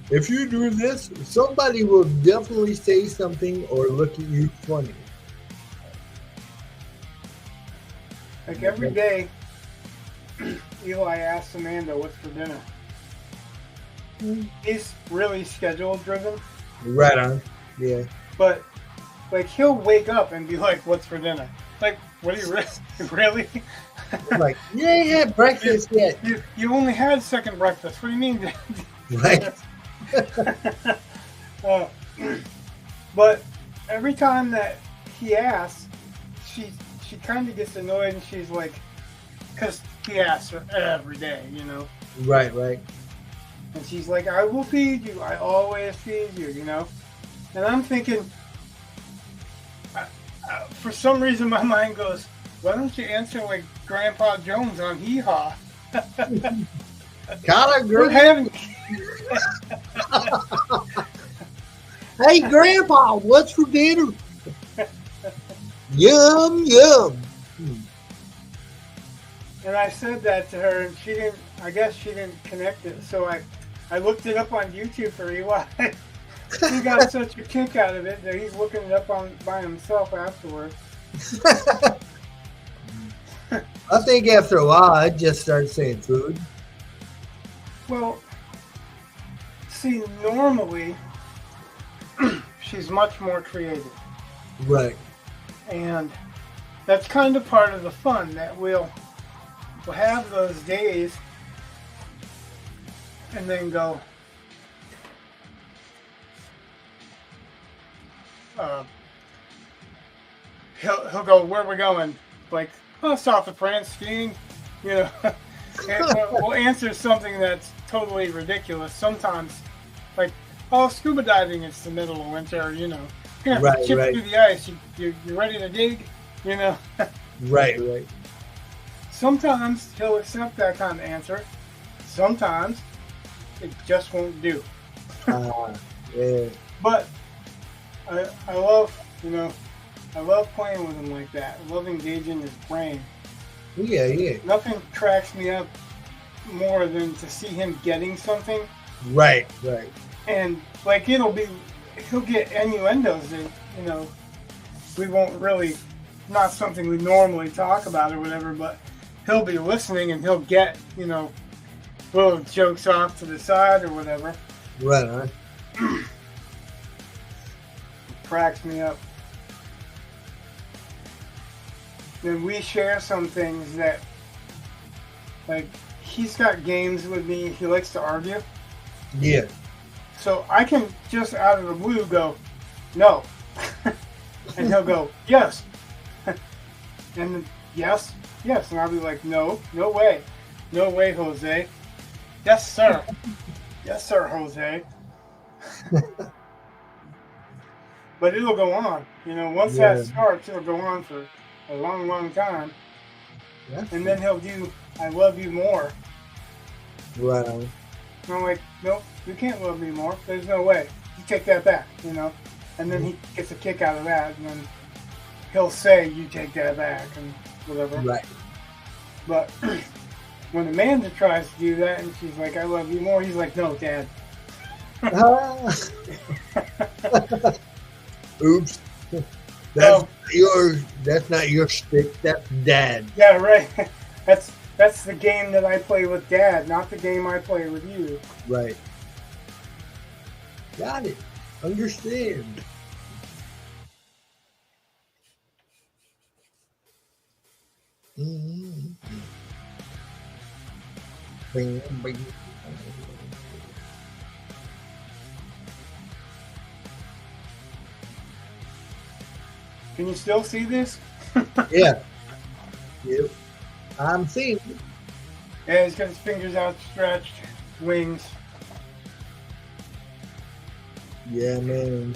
If you do this, somebody will definitely say something or look at you funny. Like every day, Eli asks Amanda what's for dinner. He's really schedule driven. Right on. Yeah. But like he'll wake up and be like, "What's for dinner?" Like, what are you really? Like, you ain't had breakfast yet. You only had second breakfast. What do you mean? Right. But every time that he asks, she kind of gets annoyed and she's like, because he asks her every day, you know. Right. And she's like, "I will feed you. I always feed you," you know. And I'm thinking, for some reason, my mind goes, "Why don't you answer like Grandpa Jones on Hee Haw?" We're having. Hey, Grandpa, what's for dinner? Yum. And I said that to her, and she didn't. I guess she didn't connect it. So I looked it up on YouTube for Eli. He got such a kick out of it that he's looking it up by himself afterwards. I think after a while, I'd just start saying food. Well, see, normally she's much more creative. Right. And that's kind of part of the fun, that we'll have those days and then go, he'll go, "Where are we going?" Like, "Oh, south of France, skiing," you know. And we'll answer something that's totally ridiculous. Sometimes, like, "Oh, scuba diving. It's the middle of winter, you know. You're gonna have to chip through the ice. You ready to dig?" You know. Right. Sometimes he'll accept that kind of answer. Sometimes it just won't do. Yeah. But I love, I love playing with him like that. I love engaging his brain. Yeah. Nothing cracks me up more than to see him getting something. Right. And like he'll get innuendos that, we won't really, not something we normally talk about or whatever, but he'll be listening and he'll get, little jokes off to the side or whatever. Right. It cracks me up. Then we share some things that, like, he's got games with me. He likes to argue. Yeah. So I can just out of the blue go, "No." And he'll go, "Yes." And then, yes. And I'll be like, "No way. No way, Jose." "Yes, sir." "Yes, sir, Jose." But it'll go on. Once that starts, it'll go on for a long, long time. And then he'll do, "I love you more." Right. And I'm like, "Nope, you can't love me more. There's no way. You take that back, And then he gets a kick out of that, and then he'll say, "You take that back," and whatever. Right. But when Amanda tries to do that, and she's like, "I love you more," he's like, "No, Dad." Oops. That's not your stick. That's Dad. Yeah, right. That's the game that I play with Dad, not the game I play with you. Right. Got it. Understand. Mm-hmm. Bing. Can you still see this? Yeah. Yep. I'm seeing it. Yeah, he's got his fingers outstretched, wings. Yeah, man.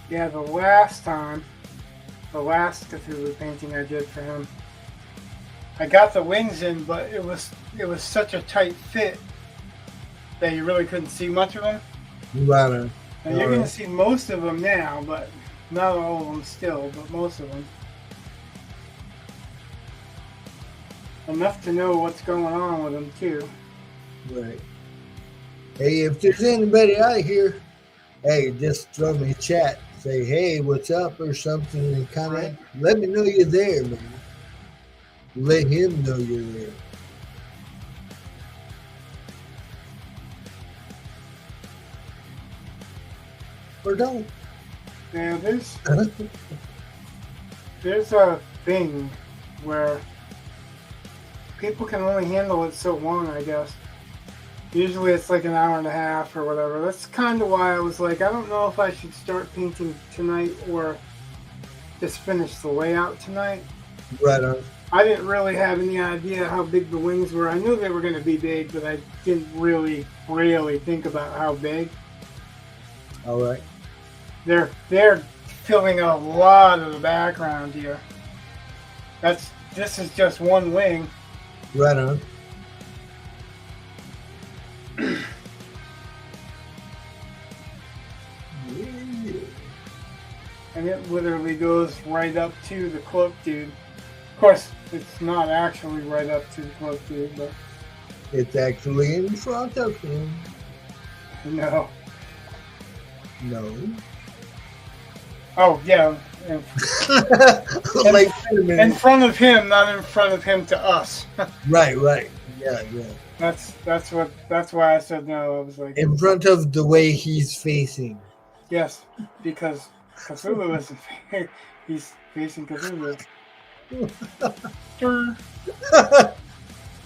Yeah, the last Cthulhu painting I did for him, I got the wings in, but it was such a tight fit that you really couldn't see much of them. Right. And you're going to see most of them now, but not all of them still, but most of them. Enough to know what's going on with them, too. Right. Hey, if there's anybody out here, hey, just throw me a chat. Say, "Hey, what's up?" or something, and kind of let me know you're there, man. Let him know you're there. Or don't. Now, there's a thing where people can only handle it so long, I guess. Usually it's like an hour and a half or whatever. That's kind of why I was like, I don't know if I should start painting tonight or just finish the layout tonight. Right on. I didn't really have any idea how big the wings were. I knew they were going to be big, but I didn't really think about how big. All right. They're filling a lot of the background here. This is just one wing. Right on. And it literally goes right up to the cloak dude. Of course, it's not actually right up to the cloak dude, but It's actually in front of him. no. No. Oh, yeah. Like, wait a minute. In front of him, not in front of him to us. Right. Yeah. That's why I said no. I was like, In front of the way he's facing. yes, because Cthulhu isn't. He's facing Cthulhu.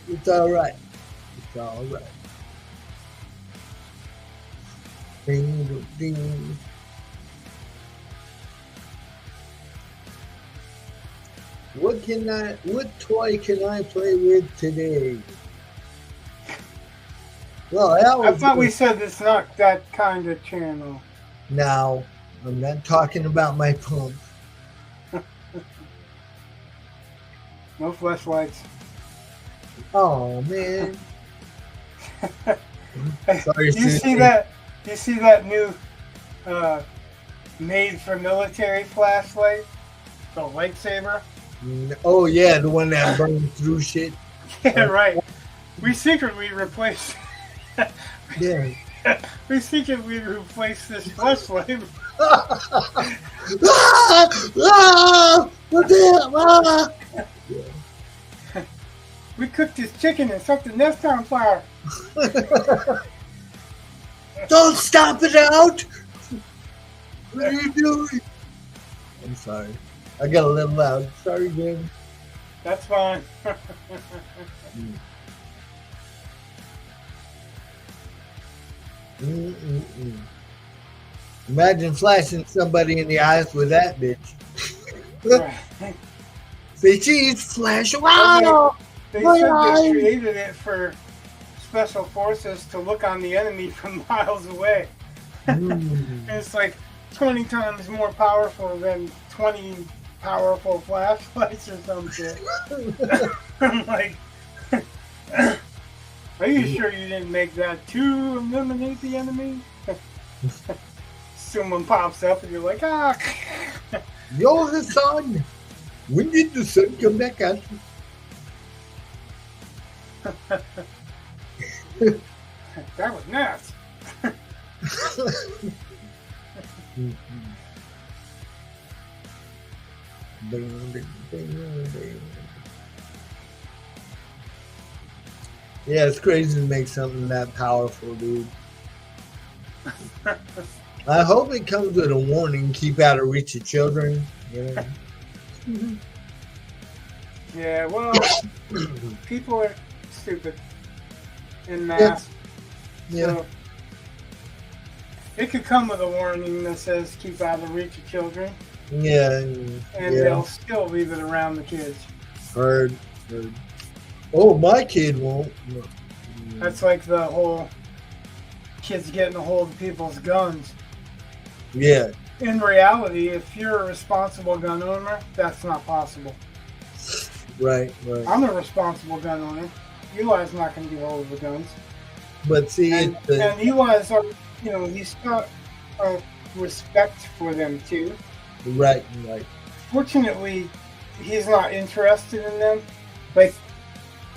It's all right. It's all right. Ding, ding. What toy can I play with today? Well, I thought we said it's not that kind of channel. Now, I'm not talking about my pump. No flashlights. Oh man. Sorry, Do you see that? Do you see that new made for military flashlight? The lightsaber? Oh yeah, the one that burns through shit. Yeah, right. We secretly replaced. Yeah. We secretly replaced this flashlight. We cooked this chicken and set the nest on fire. Don't stomp it out! What are you doing? I'm sorry. I got a little loud. Sorry, Jim. That's fine. Imagine flashing somebody in the eyes with that bitch. Right. Say, geez, flash. Wow! They said they created it for special forces to look on the enemy from miles away. And it's like 20 times more powerful than 20 powerful flashlights or some shit. I'm like, are you sure you didn't make that to eliminate the enemy? Someone pops up and you're like, ah. Yo, Hassan, when did the sun come back out? That was nuts. Yeah, it's crazy to make something that powerful, dude. I hope it comes with a warning: keep out of reach of children. Yeah. Yeah, well, people are stupid in mass. Yeah. So it could come with a warning that says keep out of reach of children. Yeah. And they'll still leave it around the kids. Heard. Oh, my kid won't. That's like the whole kids getting a hold of people's guns. Yeah. In reality, if you're a responsible gun owner, that's not possible. Right. I'm a responsible gun owner. Eli's not going to get hold of the guns. But see, and Eli's are, he's got a respect for them too. Right. Fortunately, he's not interested in them. Like,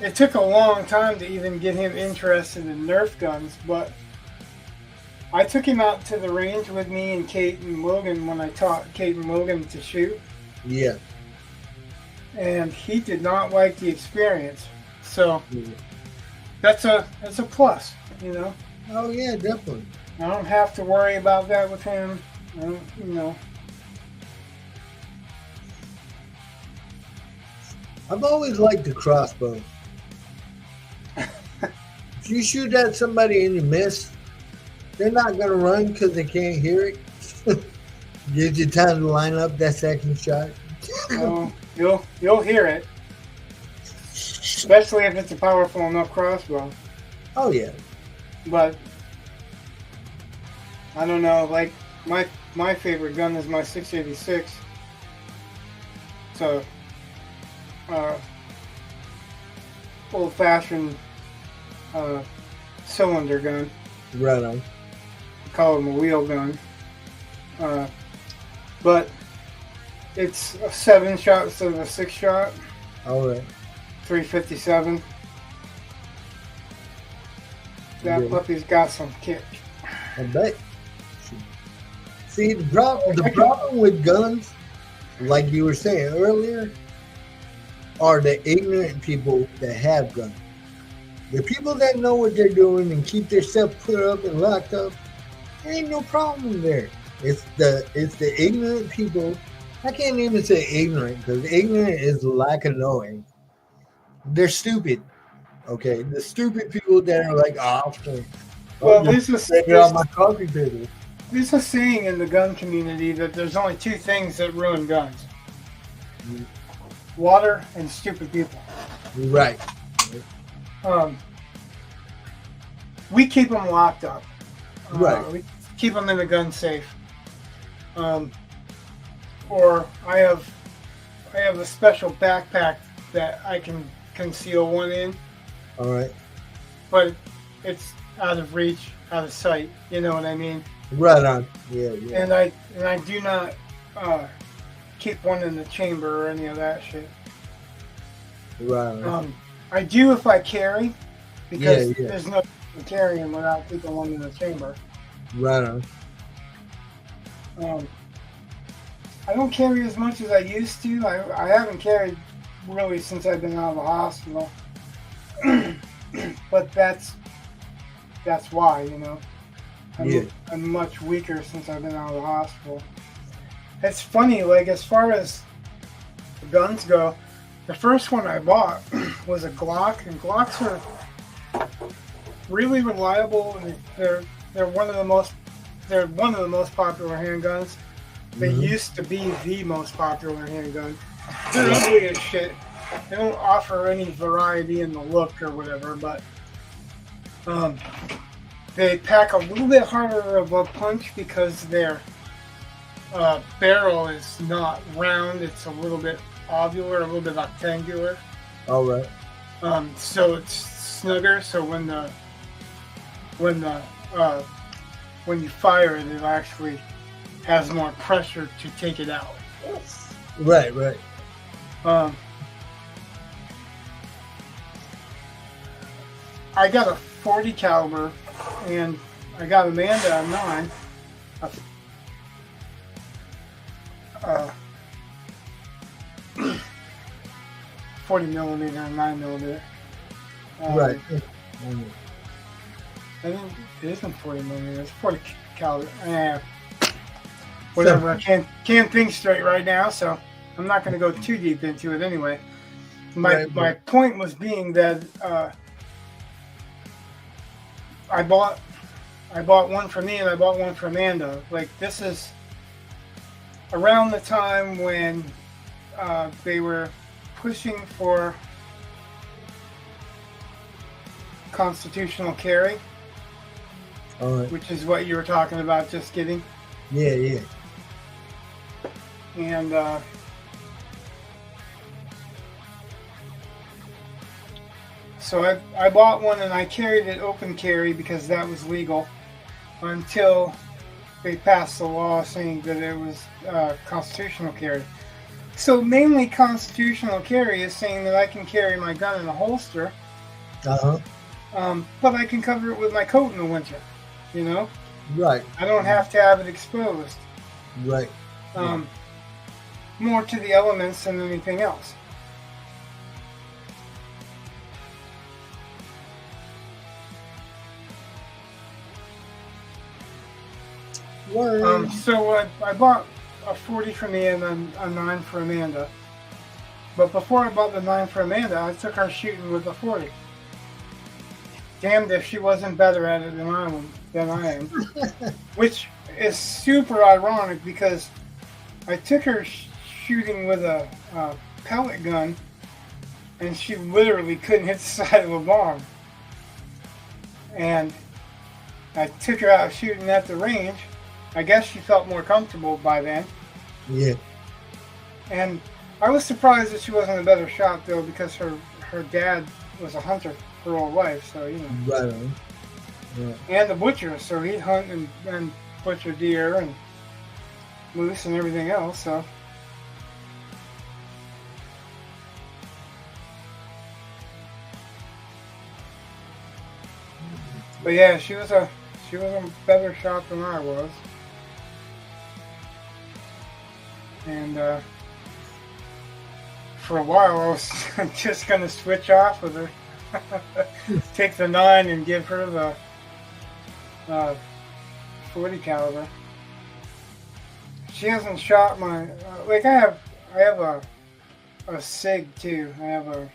it took a long time to even get him interested in Nerf guns, but I took him out to the range with me and Kate and Logan when I taught Kate and Logan to shoot. Yeah. And he did not like the experience. So that's a plus, Oh yeah, definitely. I don't have to worry about that with him. I've always liked the crossbow. If you shoot at somebody and you miss, they're not gonna run because they can't hear it. Gives you time to line up that second shot. Oh, you'll hear it, especially if it's a powerful enough crossbow. Oh yeah. But I don't know. Like my favorite gun is my 686. So. Old-fashioned cylinder gun. Right on. We call them a wheel gun. But it's a 7-shot instead of a 6-shot. All right. 357. That puppy's got some kick. I bet. See, the problem with guns, like you were saying earlier, are the ignorant people that have guns. The people that know what they're doing and keep their stuff put up and locked up, there ain't no problem there. It's the ignorant people. I can't even say ignorant because ignorant is lack of knowing. They're stupid. Okay, the stupid people that are like, oh, Well, just take it off my coffee table. there's a saying in the gun community that there's only two things that ruin guns: water and stupid people. Right. We keep them locked up. Right. We keep them in the gun safe. Or I have a special backpack that I can conceal one in. All right. But it's out of reach, out of sight. You know what I mean? Right on. Yeah. And I do not keep one in the chamber or any of that shit. Right on. I do if I carry, because Yeah. there's no carrying without keeping one in the chamber. Right on. I don't carry as much as I used to. I haven't carried really since I've been out of the hospital. But that's why, you know. I'm much weaker since I've been out of the hospital. It's funny, like as far as guns go, the first one I bought was a Glock, and Glocks are really reliable, and they're one of the most popular handguns. They used to be the most popular handgun. They're ugly as shit. They don't offer any variety in the look or whatever, but they pack a little bit harder of a punch because their barrel is not round. It's a little bit ovular, a little bit rectangular. All right. So it's snugger. So when you fire it, it actually has more pressure to take it out. Right. I got a 40 caliber, and I got Amanda a 9. 40 millimeter and 9 millimeter. Right. I think it isn't 40 millimeter. It's 40 caliber. Whatever. I can't think straight right now, so I'm not going to go too deep into it anyway. My point was being that I bought one for me and I bought one for Amanda. Like, this is around the time when they were pushing for constitutional carry, which is what you were talking about just getting. Yeah. And so I bought one and I carried it open carry because that was legal until they passed the law saying that it was constitutional carry. So mainly constitutional carry is saying that I can carry my gun in a holster, but I can cover it with my coat in the winter, you know? Right. I don't have to have it exposed. Right. More to the elements than anything else. So I bought a 40 for me and then a 9 for Amanda. But before I bought the 9 for Amanda, I took her shooting with a 40. Damned if she wasn't better at it than I am. Which is super ironic because I took her shooting with a pellet gun and she literally couldn't hit the side of a bomb. And I took her out shooting at the range. I guess she felt more comfortable by then. Yeah. And I was surprised that she wasn't a better shot, though, because her dad was a hunter her whole life, so, you know. Right on. Yeah. And a butcher, so he'd hunt and butcher deer and moose and everything else, so. But yeah, she was a better shot than I was. And for a while I was just going to switch off with her. Take the 9 and give her the 40 caliber. She hasn't shot my like I have a SIG too. I have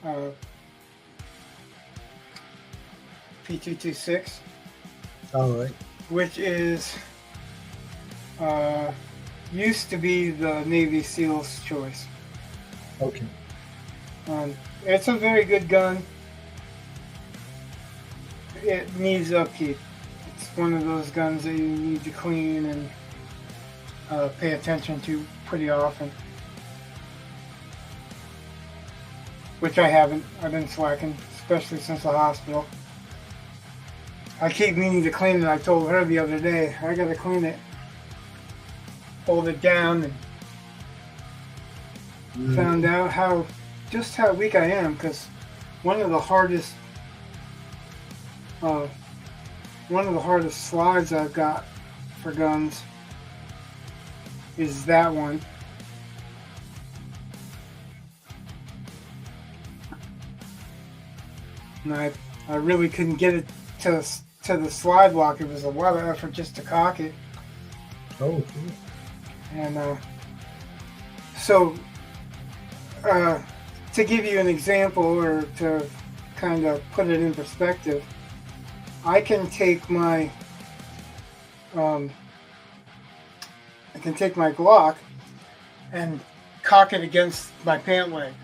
a P226, All right. which is used to be the Navy SEAL's choice. Okay. It's a very good gun. It needs upkeep. It's one of those guns that you need to clean and pay attention to pretty often. Which I haven't. I've been slacking, especially since the hospital. I keep meaning to clean it. I told her the other day, I gotta clean it. Hold it down and found out just how weak I am, because one of the hardest slides I've got for guns is that one. And I really couldn't get it to the slide block. It was a lot of effort just to cock it. Oh, okay. And so to give you an example, or to kind of put it in perspective, I can take my Glock and cock it against my pant leg.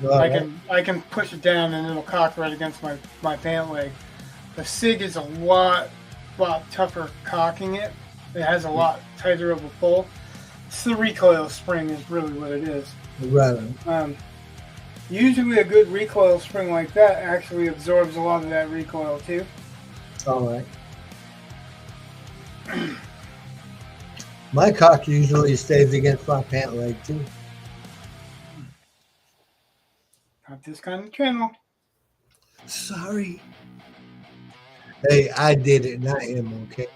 I can push it down and it'll cock right against my pant leg. The SIG is a lot tougher cocking it. It has a lot tighter of a pull. It's the recoil spring is really what it is. Right. Usually a good recoil spring like that actually absorbs a lot of that recoil too. All right. My cock usually stays against my pant leg too. Not this kind of channel. Sorry. Hey, I did it, not him, okay?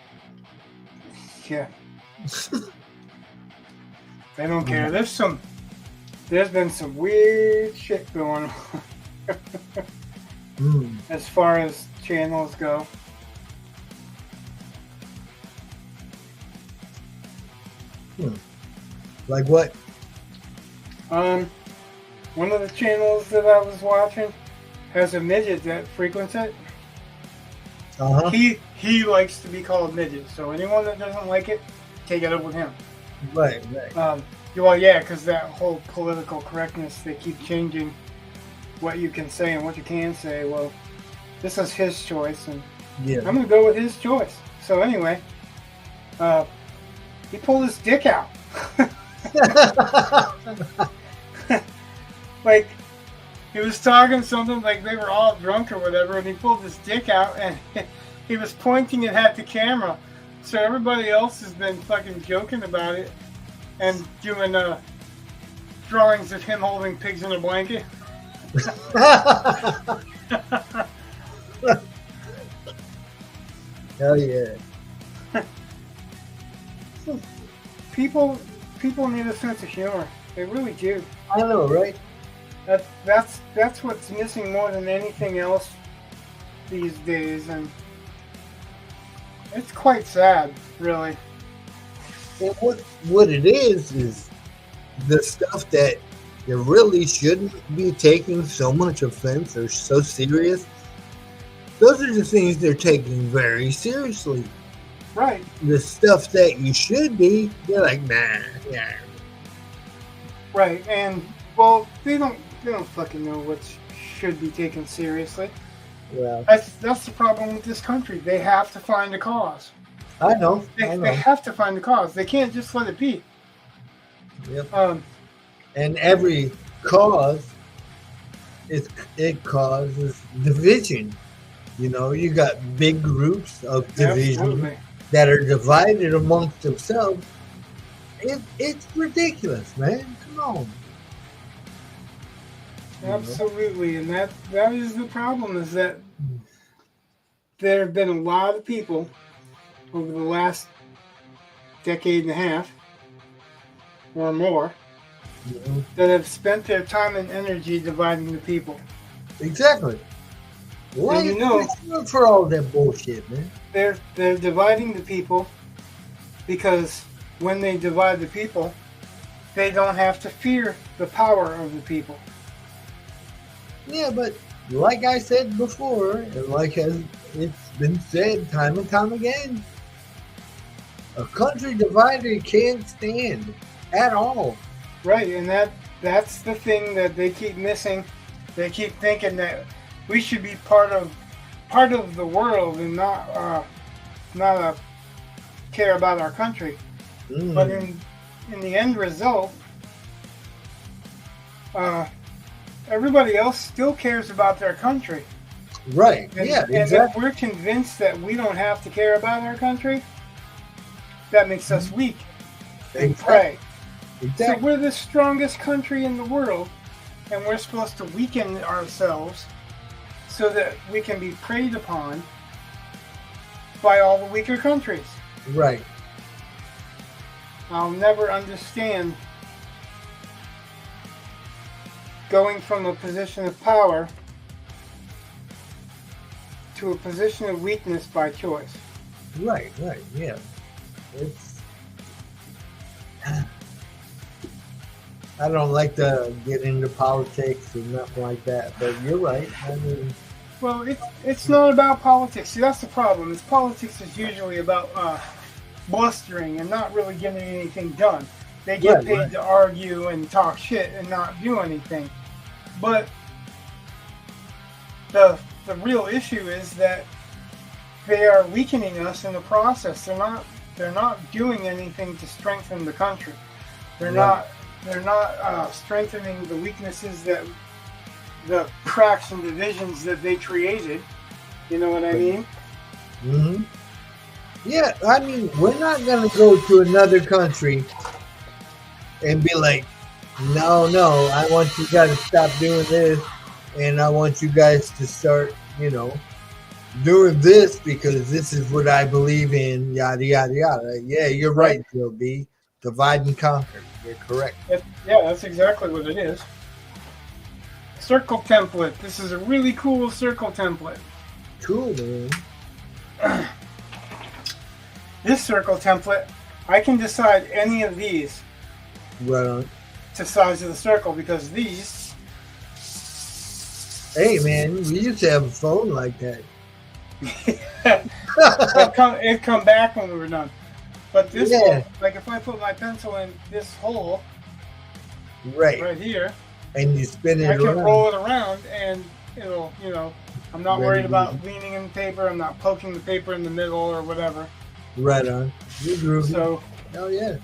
Yeah. They don't care. There's been some weird shit going on as far as channels go. Like what? One of the channels that I was watching has a midget that frequents it. Uh-huh. He likes to be called midget, so anyone that doesn't like it, take it up with him. Right. Well, yeah, because that whole political correctness, they keep changing what you can say and what you can't say. Well, this is his choice, and yeah, I'm going to go with his choice. So anyway, he pulled his dick out. Like, he was talking something like they were all drunk or whatever, and he pulled his dick out, and he was pointing it at the camera. So everybody else has been fucking joking about it and doing drawings of him holding pigs in a blanket. Hell yeah. People need a sense of humor. They really do. I know, right? That's what's missing more than anything else these days, and it's quite sad, really. And what it is the stuff that you really shouldn't be taking so much offense or so serious. Those are the things they're taking very seriously. Right. The stuff that you should be, they're like, nah, yeah. Right, and well, they don't fucking know what should be taken seriously. Well, that's the problem with this country. They have to find a cause. I know. They have to find a cause. They can't just let it be. Yep. And every cause, it causes division. You know, you got big groups of division Absolutely. that are divided amongst themselves. It's ridiculous, man. Come on. Absolutely, and that is the problem, is that there have been a lot of people over the last decade and a half or more that have spent their time and energy dividing the people. Exactly. Why And you know, for all that bullshit, man? They're dividing the people because when they divide the people, they don't have to fear the power of the people. Yeah, but like I said before, and it's been said time and time again, a country divided can't stand at all. Right, and that's the thing that they keep missing. They keep thinking that we should be part of the world and not care about our country. But in the end result, everybody else still cares about their country. Right. And, Yeah. and Exactly. if we're convinced that we don't have to care about our country, that makes us weak and prey. So we're the strongest country in the world, and we're supposed to weaken ourselves so that we can be preyed upon by all the weaker countries. Right. I'll never understand going from a position of power to a position of weakness by choice. Right. Right. Yeah. It's. I don't like to get into politics and nothing like that, but you're right. I mean, well, it's not about politics. See, that's the problem. Is politics is usually about blustering and not really getting anything done. They get paid to argue and talk shit and not do anything. But the real issue is that they are weakening us in the process. They're not doing anything to strengthen the country. They're not strengthening the weaknesses that the cracks and divisions that they created. You know what I mean? Mm-hmm. Yeah, I mean, we're not going to go to another country and be like, no, I want you guys to stop doing this, and I want you guys to start, doing this because this is what I believe in, yada, yada, yada. Yeah, you're right, Joe B. Divide and conquer. You're correct. Yeah, that's exactly what it is. Circle template. This is a really cool circle template. Cool, man. This circle template, I can decide any of these Right on. to size of the circle because these. Hey, man, we used to have a phone like that. It'd come back when we were done. But this one, like if I put my pencil in this hole right here, and you spin it I can around. roll it around and it'll, I'm not worried about leaning in the paper. I'm not poking the paper in the middle or whatever. Right on. You groovy. So, hell yeah.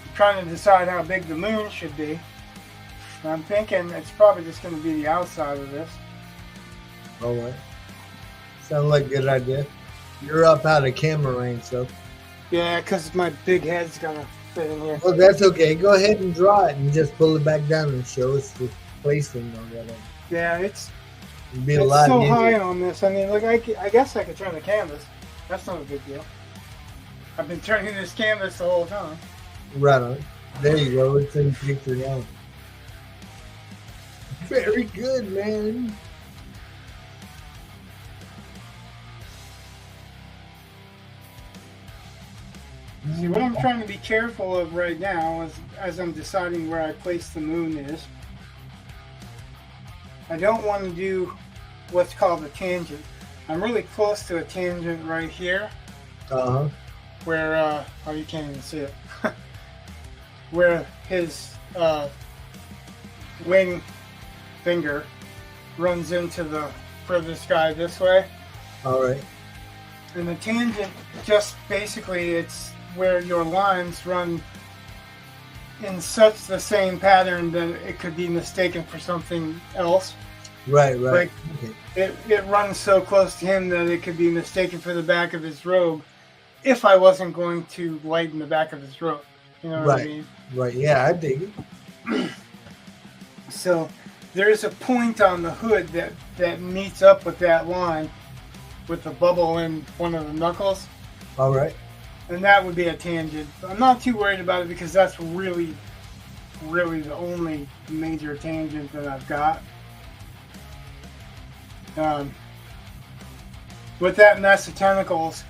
I'm trying to decide how big the moon should be. And I'm thinking it's probably just going to be the outside of this. All right. Sounds like a good idea. You're up out of camera range, so. Yeah, because my big head's going to fit in here. Well, that's okay. Go ahead and draw it and just pull it back down and show us the placing or whatever. Yeah, it's so high on this. I mean, I guess I could turn the canvas. That's not a big deal. I've been turning this canvas the whole time. Right on. There you go. It's in picture now. Very good, man. See, what I'm trying to be careful of right now is, as I'm deciding where I place the moon is, I don't want to do what's called a tangent. I'm really close to a tangent right here. Uh-huh. Where, you can't even see it. Where his wing finger runs into the furthest guy this way. All right. And the tangent, just basically, it's where your lines run in such the same pattern that it could be mistaken for something else. Right. Like, okay. it runs so close to him that it could be mistaken for the back of his robe if I wasn't going to lighten the back of his robe. You know what I mean? Right, yeah, I dig it. So there's a point on the hood that meets up with that line with the bubble in one of the knuckles. All right. And that would be a tangent. I'm not too worried about it because that's really the only major tangent that I've got. With that mess of tentacles,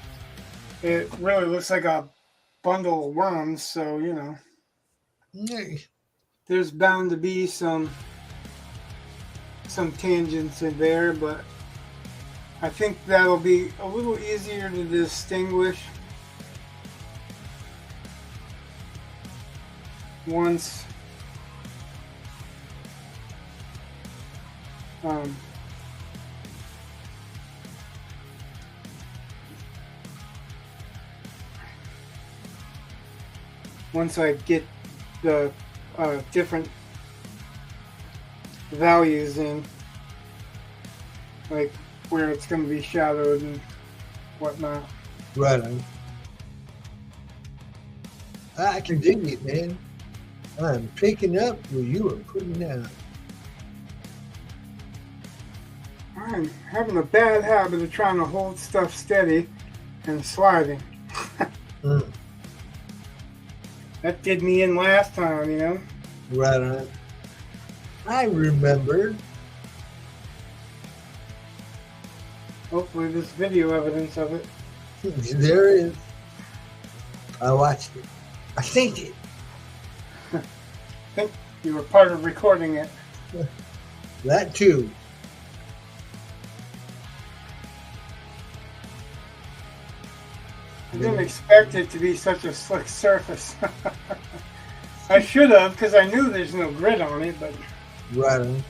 it really looks like a bundle of worms, so, Yeah. there's bound to be some tangents in there, but I think that'll be a little easier to distinguish once once I get the different values in, like where it's going to be shadowed and whatnot. Right on. I can dig it, man. I'm picking up where you are putting down. I'm having a bad habit of trying to hold stuff steady and sliding. That did me in last time, you know? Right on. I remember. Hopefully there's video evidence of it. There is. I watched it. I think it. I think you were part of recording it. That too. I didn't expect it to be such a slick surface. I should have, because I knew there's no grit on it, but... Right on.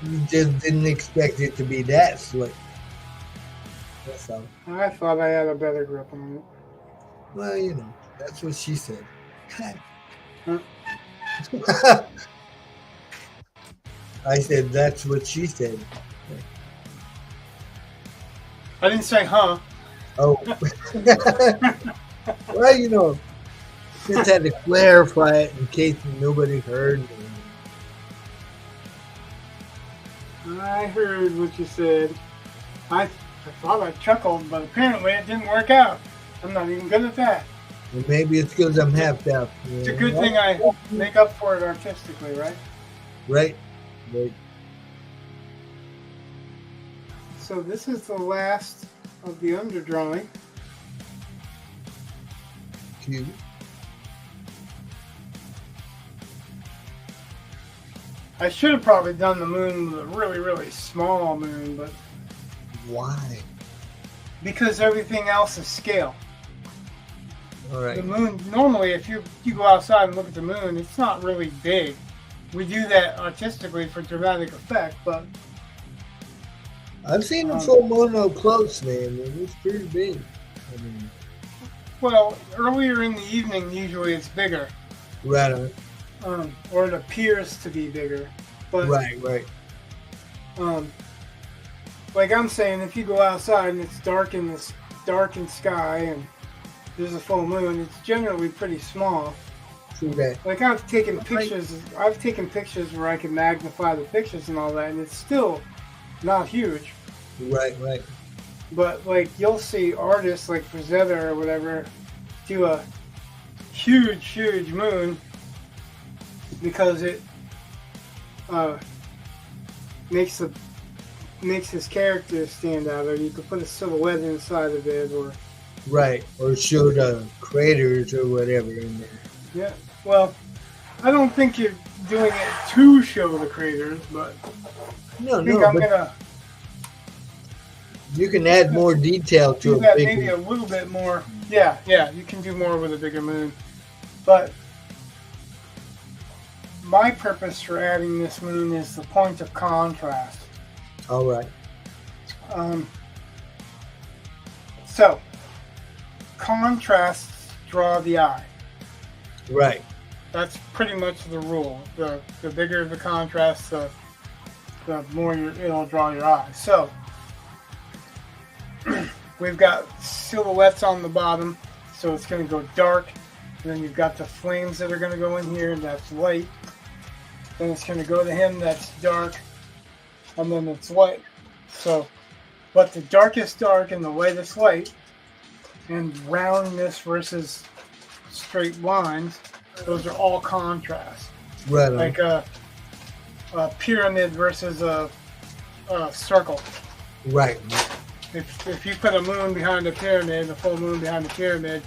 You just didn't expect it to be that slick. That's all. I thought I had a better grip on it. Well, you know, that's what she said. Huh? I said, that's what she said. I didn't say, huh? Oh. Well, you know, just had to clarify it in case nobody heard. I heard what you said. I thought I chuckled, but apparently it didn't work out. I'm not even good at that. Well, maybe it's because I'm half deaf. It's a good thing I make up for it artistically, right? Right. Right. So this is the last of the underdrawing. Cute. I should have probably done the moon with a really, really small moon, but Why? because everything else is scale. All right. The moon, normally if you go outside and look at the moon, it's not really big. We do that artistically for dramatic effect, but I've seen a full moon up close, man. It's pretty big. I mean, well, earlier in the evening, usually it's bigger. right on. Or it appears to be bigger. But Right. like I'm saying, if you go outside and it's dark in this darkened sky and there's a full moon, it's generally pretty small. True that. Like I've taken pictures where I can magnify the pictures and all that, and it's still not huge. Right. But like you'll see artists like Frazetta or whatever do a huge moon because it makes his character stand out, or you could put a silhouette inside of it, or Right. Or show the craters or whatever in there. yeah. Well, I don't think you're doing it to show the craters, but No, I think but you can add more detail to do a that big maybe a little bit more. Yeah, you can do more with a bigger moon. But my purpose for adding this moon is the point of contrast. All right. So, contrasts draw the eye. Right. That's pretty much the rule. The bigger the contrast, the more it'll draw your eye. So, we've got silhouettes on the bottom, so it's going to go dark. And then you've got the flames that are going to go in here, and that's light. Then it's going to go to him, that's dark. And then it's light. So, but the darkest dark and the lightest light, and roundness versus straight lines, those are all contrast. Right. Like a pyramid versus a circle. Right. If you put a moon behind a pyramid, a full moon behind a pyramid,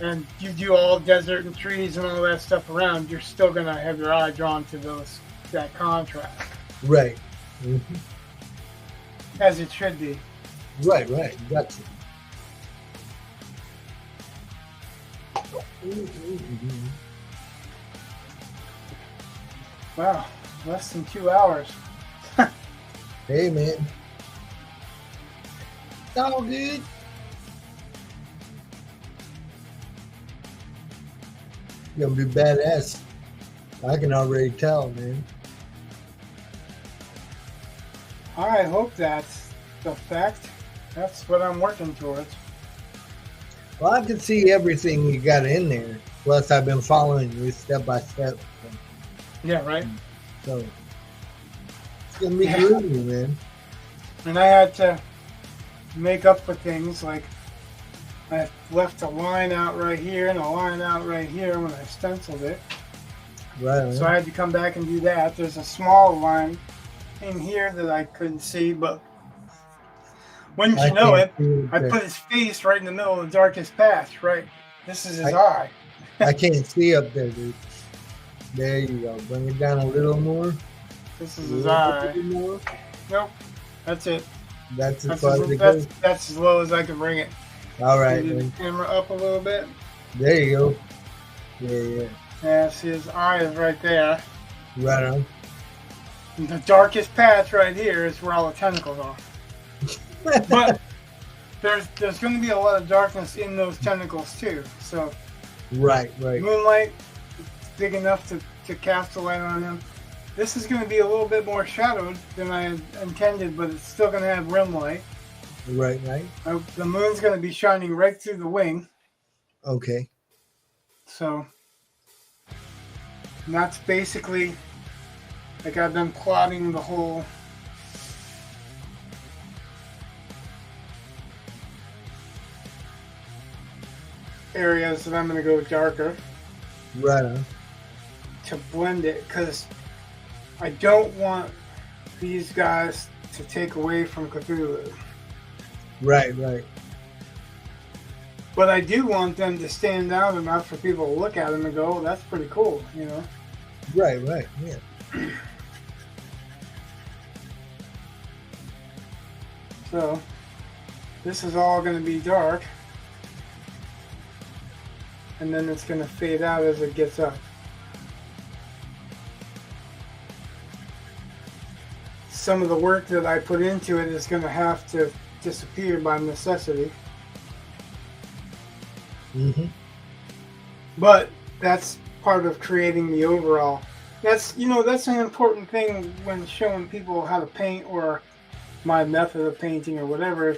and you do all desert and trees and all that stuff around, you're still gonna have your eye drawn to that contrast. Right. As it should be. Right. Gotcha. Wow, less than 2 hours. Hey, man. It's all good. You're gonna be badass. I can already tell, man. I hope that's the fact. That's what I'm working towards. Well, I can see everything you got in there. Plus, I've been following you step by step. Yeah, right? So, it's going to be groovy, man. And I had to make up for things, like I left a line out right here and a line out right here when I stenciled it. Right. So I had to come back and do that. There's a small line in here that I couldn't see, but wouldn't you know it, I put his face right in the middle of the darkest patch, right? This is his eye. I can't see up there, dude. There you go. Bring it down a little more. This is his eye. More. Nope. That's it. That's as far as it goes. That's as low as I can bring it. All right. Move the camera up a little bit. There you go. Yeah. Yeah, see his eye is right there. Right on. And the darkest patch right here is where all the tentacles are. But there's going to be a lot of darkness in those tentacles too. So right. Moonlight is big enough to cast a light on him. This is going to be a little bit more shadowed than I had intended, but it's still going to have rim light. Right. The moon's going to be shining right through the wing. Okay. So that's basically, like, I've been plotting the whole areas that I'm going to go darker. Right on. To blend it, because I don't want these guys to take away from Cthulhu. Right. But I do want them to stand out enough for people to look at them and go, oh, that's pretty cool, you know? Right, yeah. So, this is all going to be dark. And then it's going to fade out as it gets up. Some of the work that I put into it is going to have to disappear by necessity. But that's part of creating the overall. That's an important thing when showing people how to paint, or my method of painting or whatever,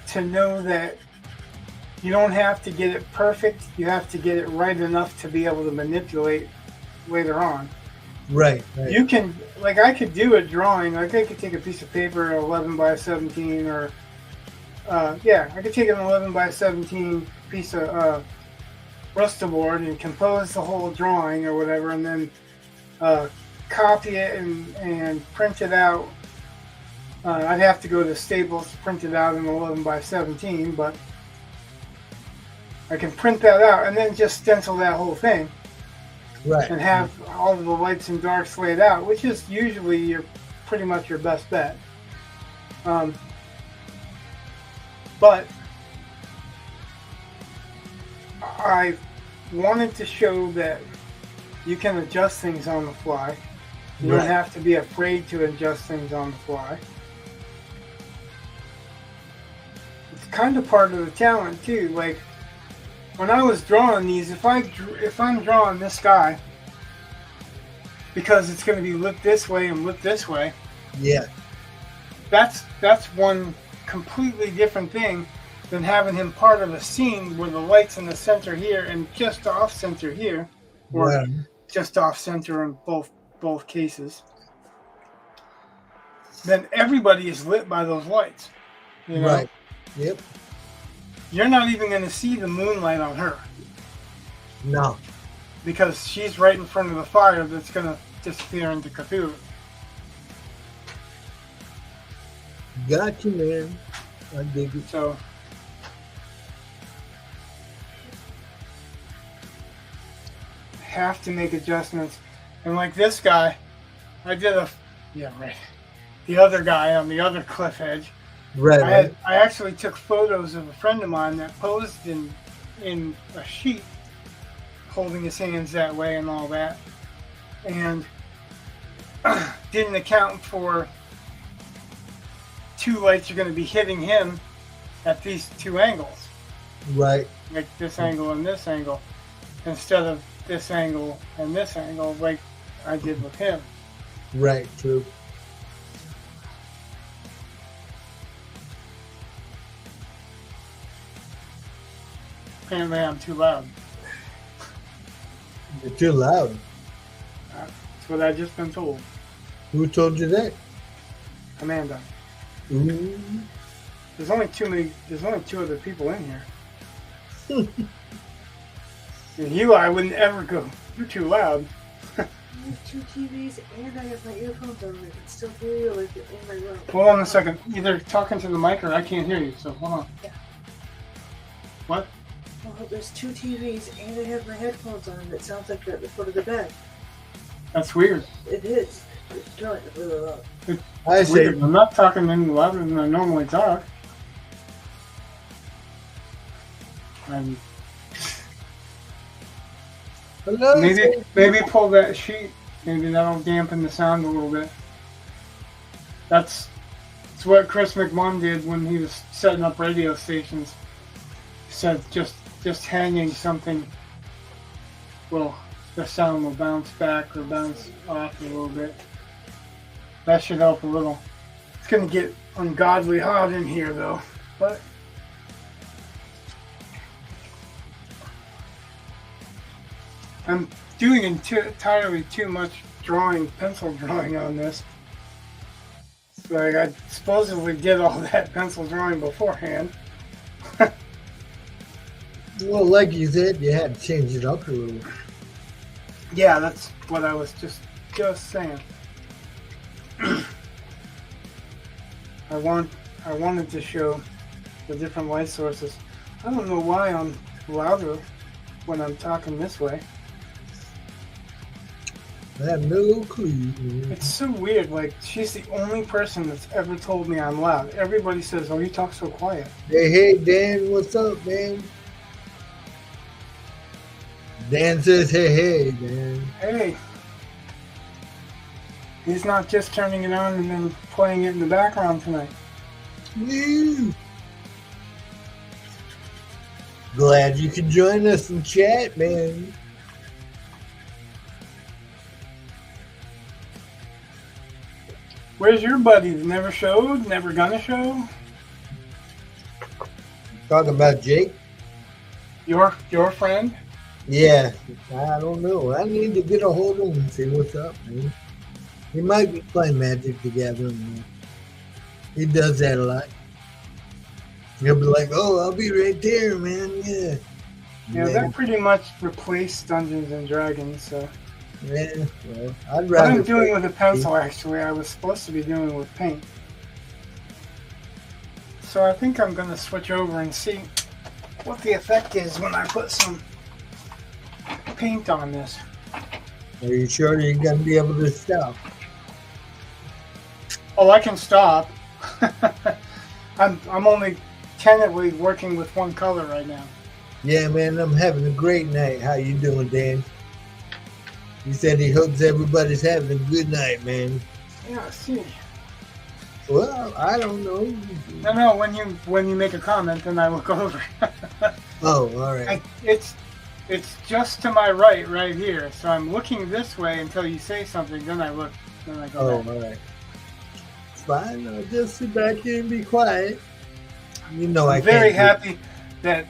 to know that you don't have to get it perfect. You have to get it right enough to be able to manipulate later on. Right. You can, like, I could do a drawing. Like, I could take a piece of paper, 11 by 17, or I could take an 11 by 17 piece of Rustaboard and compose the whole drawing or whatever, and then copy it and print it out. I'd have to go to Staples to print it out in 11 by 17, but I can print that out and then just stencil that whole thing. Right. And have all of the lights and darks laid out, which is usually pretty much your best bet. But I wanted to show that you can adjust things on the fly. You don't have to be afraid to adjust things on the fly. It's kind of part of the talent too. Like, when I was drawing these, if I'm drawing this guy, because it's going to be lit this way and lit this way, that's one completely different thing than having him part of a scene where the light's in the center here and just off center here, or just off center in both cases. Then everybody is lit by those lights. You know? Right. Yep. You're not even going to see the moonlight on her. No. Because she's right in front of the fire that's going to disappear into Cthulhu. Got you, man. I dig it. So, have to make adjustments. And like this guy, I did the other guy on the other cliff edge. Right. I actually took photos of a friend of mine that posed in a sheet, holding his hands that way and all that, and didn't account for two lights are going to be hitting him at these two angles. Right. Like this angle and this angle, instead of this angle and this angle, like I did with him. Right. True. Apparently I'm too loud. You're too loud. That's what I just been told. Who told you that? Amanda. Ooh. There's only two other people in here. And you, I wouldn't ever go. You're too loud. I have two TVs and I have my earphones on. I can still hear you like you're in my room. Hold on a second. Either talking to the mic or I can't hear you. So hold on. Yeah. What? Well, there's two TVs and I have my headphones on. It sounds like you're at the foot of the bed. That's weird. It is. It's really, really loud. I say, Weird. I'm not talking any louder than I normally talk. And hello. maybe pull that sheet. Maybe that'll dampen the sound a little bit. That's what Chris McMahon did when he was setting up radio stations. He said just hanging something, well, the sound will bounce back or bounce off a little bit. That should help a little. It's going to get ungodly hot in here though, but I'm doing entirely too much pencil drawing on this. So I supposedly did all that pencil drawing beforehand. Well, like you said, you had to change it up a little. Yeah, that's what I was just saying. I wanted to show the different light sources. I don't know why I'm louder when I'm talking this way. I have no clue. It's so weird. Like, she's the only person that's ever told me I'm loud. Everybody says, "Oh, you talk so quiet." Hey, Dan, what's up, man? Dan says, hey, Dan. Hey. He's not just turning it on and then playing it in the background tonight. Woo. Glad you could join us and chat, man. Where's your buddy? Never showed? Never gonna show? Talking about Jake? Your friend? Yeah, I don't know. I need to get a hold of him and see what's up, man. He might be playing Magic together. Man. He does that a lot. He'll be like, "Oh, I'll be right there, man." Yeah. Yeah, that pretty much replaced Dungeons and Dragons. So Yeah, well, I'd what rather. I'm doing with a pencil, actually, I was supposed to be doing with paint. So I think I'm gonna switch over and see what the effect is when I put some paint on this. Are you sure you're gonna be able to stop? Oh, I can stop. I'm only tentatively working with one color right now. Yeah, man, I'm having a great night. How you doing, Dan? He said he hopes everybody's having a good night, man. Yeah, I see. Well, I don't know. No. When you make a comment, then I look over. Oh, all right. It's just to my right here. So I'm looking this way until you say something. Then I look. Then I go Oh, back. all right. It's fine. I'll just sit back here and be quiet. You know, I I'm can't. very happy that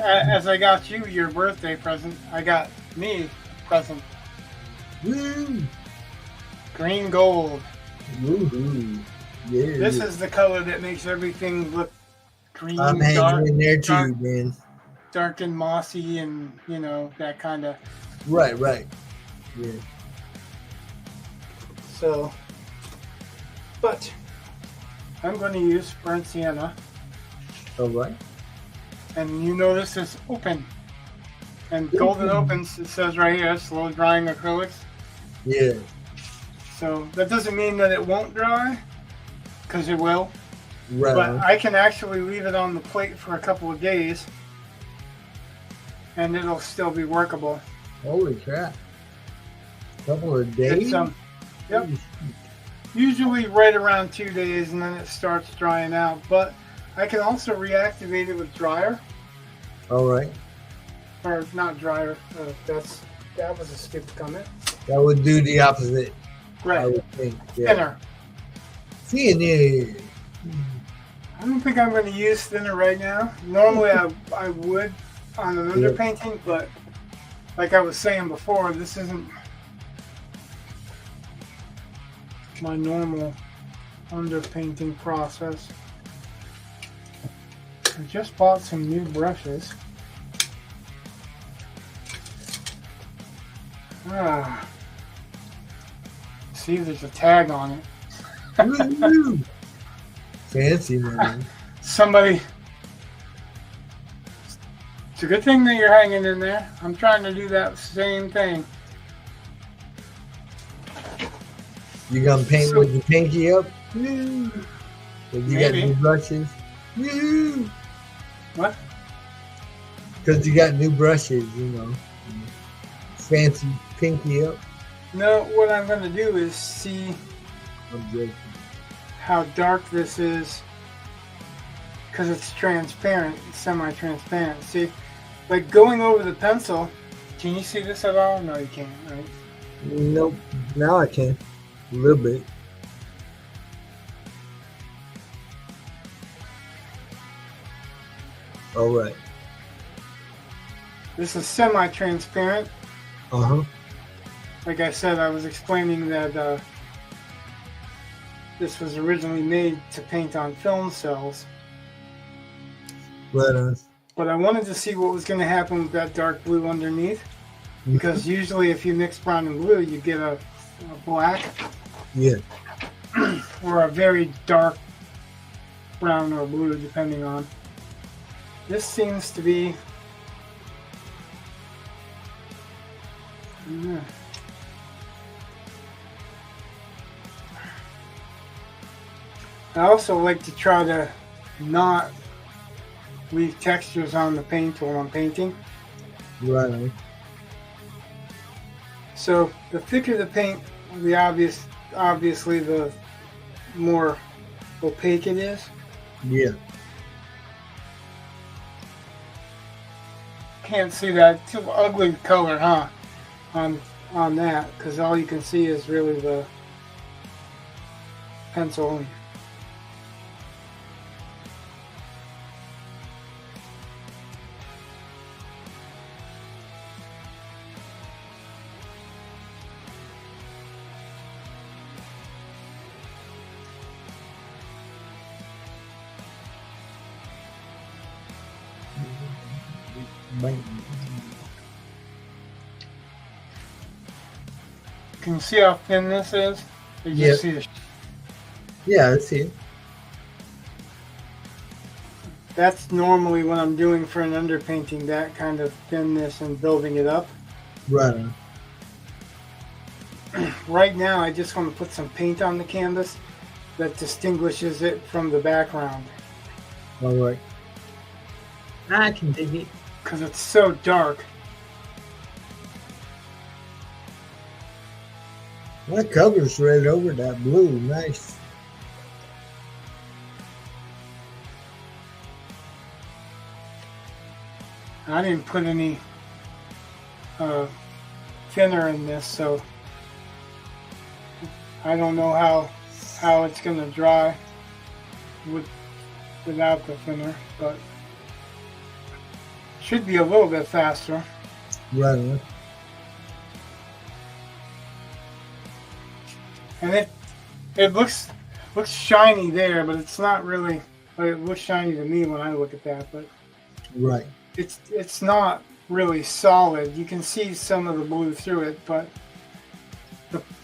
as I got you your birthday present, I got me a present. Woo! Green gold. Woohoo! Yeah. This is the color that makes everything look green, I'm hanging in there too, man. dark and mossy, and that kind of. Right. Yeah. So, but I'm going to use burnt sienna, All right. and this is open. And Golden Opens, it says right here, slow drying acrylics. Yeah. So that doesn't mean that it won't dry, because it will. Right. But I can actually leave it on the plate for a couple of days, and it'll still be workable. Holy crap. Couple of days? It's, yep. Usually right around 2 days, and then it starts drying out. But I can also reactivate it with dryer. All right. Or not dryer. That was a stupid comment. That would do the opposite. Right. I would think. Yeah. Thinner. Thinner. I don't think I'm going to use thinner right now. Normally I would on an underpainting, but like I was saying before, this isn't my normal underpainting process. I just bought some new brushes. See, there's a tag on it. Fancy, man. Somebody. It's a good thing that you're hanging in there. I'm trying to do that same thing. You gonna paint with your pinky up? You got Maybe. new brushes? What? Because you got new brushes, you know. Fancy pinky up. No, what I'm going to do is see I'm joking. how dark this is, because it's transparent, semi-transparent. See, like going over the pencil, can you see this at all? No, you can't, right? Nope. Now I can. A little bit. All right. This is semi-transparent. Uh-huh. Like I said, I was explaining that this was originally made to paint on film cells. Right on. But I wanted to see what was going to happen with that dark blue underneath. Because usually if you mix brown and blue, you get a black. Yeah. Or a very dark brown or blue, depending on. This seems to be... Yeah. I also like to try to not leave textures on the paint while I'm painting. Right on. So the thicker the paint, obviously the more opaque it is. Yeah. Can't see that. Too ugly color, huh? On that, because all you can see is really the pencil. Can you see how thin this is? Or you just see the Yeah, I see it. That's normally what I'm doing for an underpainting, that kind of thinness and building it up. Right on. Right now, I just want to put some paint on the canvas that distinguishes it from the background. All right. I can dig it. Because it's so dark. That covers right over that blue. Nice. I didn't put any thinner in this, so I don't know how it's going to dry without the thinner, but should be a little bit faster. Right on. And it looks shiny there, but it's not really. It looks shiny to me when I look at that, but Right. it's not really solid. You can see some of the blue through it, but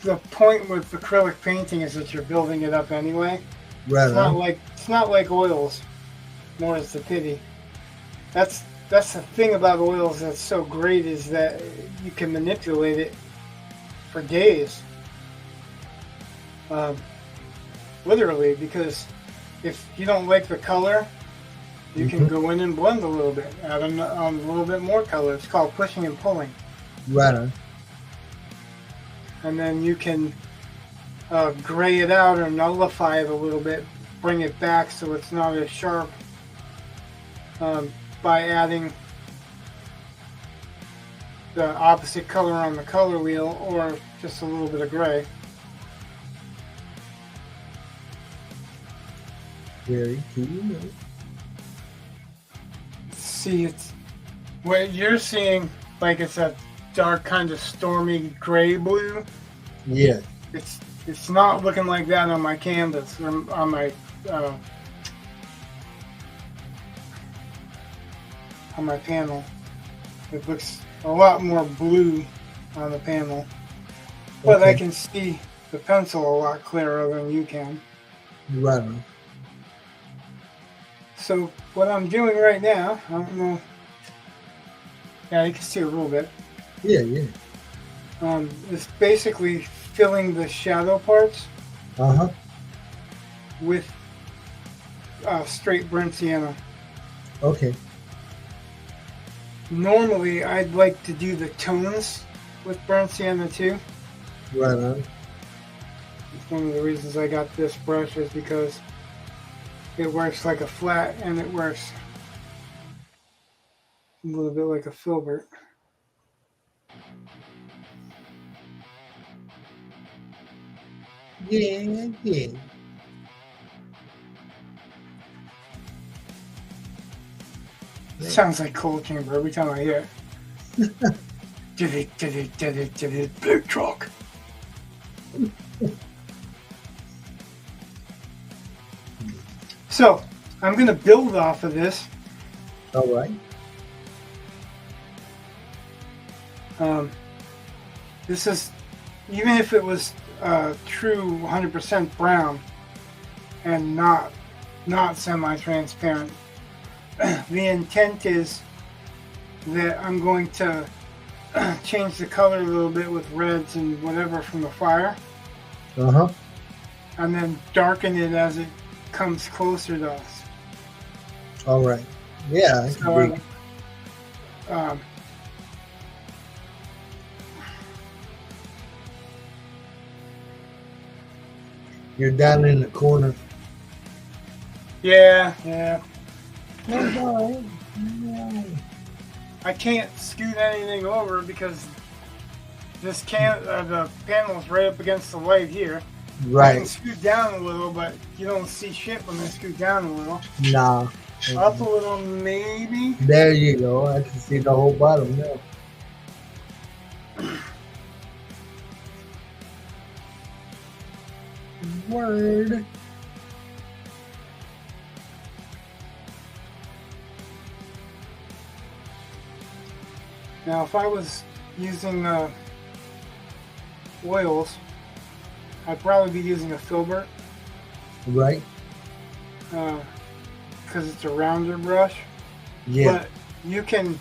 the point with acrylic painting is that you're building it up anyway. Right It's on. not like oils, more is the pity. That's that's the thing about oils that's so great is that you can manipulate it for days. Literally, because if you don't like the color, you can go in and blend a little bit, add a little bit more color. It's called pushing and pulling. Right on. And then you can gray it out or nullify it a little bit, bring it back so it's not as sharp by adding the opposite color on the color wheel or just a little bit of gray. Very cool. See, it's what you're seeing, like it's a dark kind of stormy gray blue. Yeah. It's not looking like that on my canvas or on my panel. It looks a lot more blue on the panel, but I can see the pencil a lot clearer than you can. Right on. So what I'm doing right now, I don't know. Yeah, you can see a little bit. Yeah, yeah. It's basically filling the shadow parts with straight burnt sienna. Okay. Normally, I'd like to do the tones with burnt sienna too. Right on. It's one of the reasons I got this brush is because it works like a flat and it works a little bit like a filbert. Yeah, yeah. Sounds like coal chamber every time I hear it. Did it, big truck. So, I'm going to build off of this. All right. This is, even if it was true 100% brown and not semi-transparent, the intent is that I'm going to change the color a little bit with reds and whatever from the fire. And then darken it as it comes closer to us. All right. Yeah. So, you're down in the corner. yeah. No. I can't scoot anything over because this the panel is right up against the light here. I can Right. scoot down a little, but you don't see shit when I scoot down a little. Nah. Up a little, maybe. There you go. I can see the whole bottom now. Word. Now, if I was using oils, I'd probably be using a filbert Right. because it's a rounder brush. Yeah. But you can,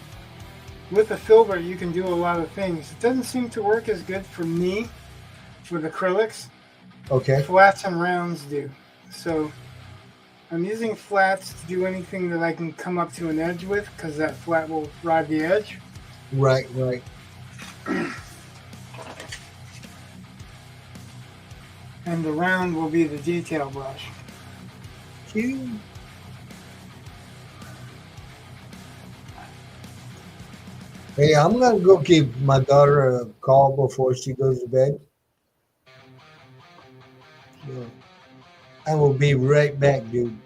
with a filbert, you can do a lot of things. It doesn't seem to work as good for me with acrylics. Okay. Flats and rounds do. So I'm using flats to do anything that I can come up to an edge with because that flat will ride the edge. Right. And the round will be the detail brush. Cute. Hey, I'm gonna go give my daughter a call before she goes to bed. So, I will be right back, dude.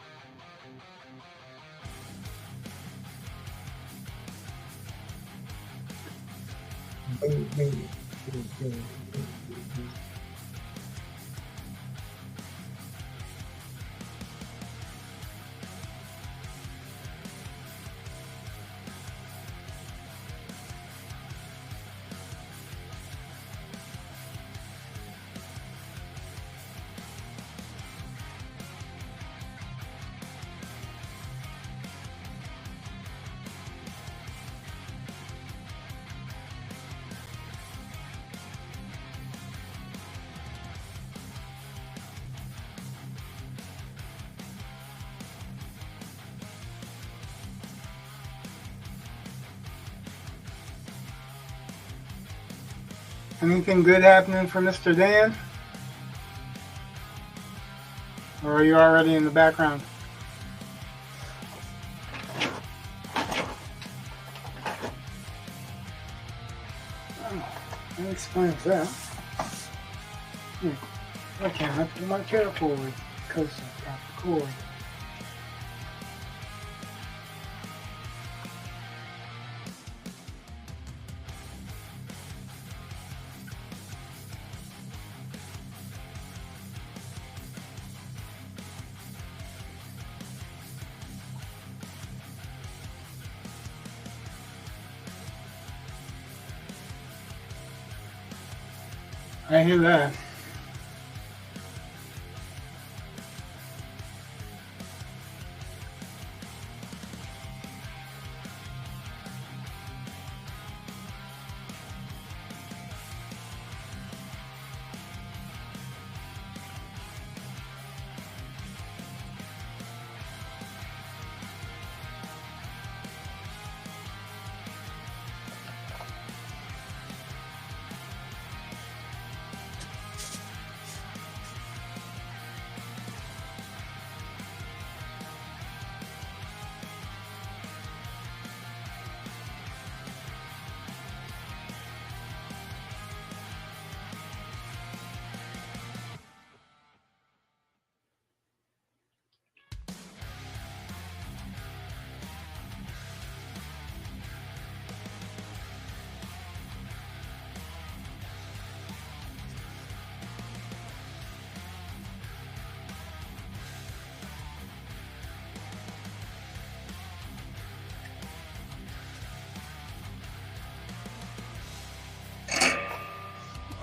Anything good happening for Mr. Dan? Or are you already in the background? Oh, that explains that. I can't put my chair forward because I've got the cord. I hear that.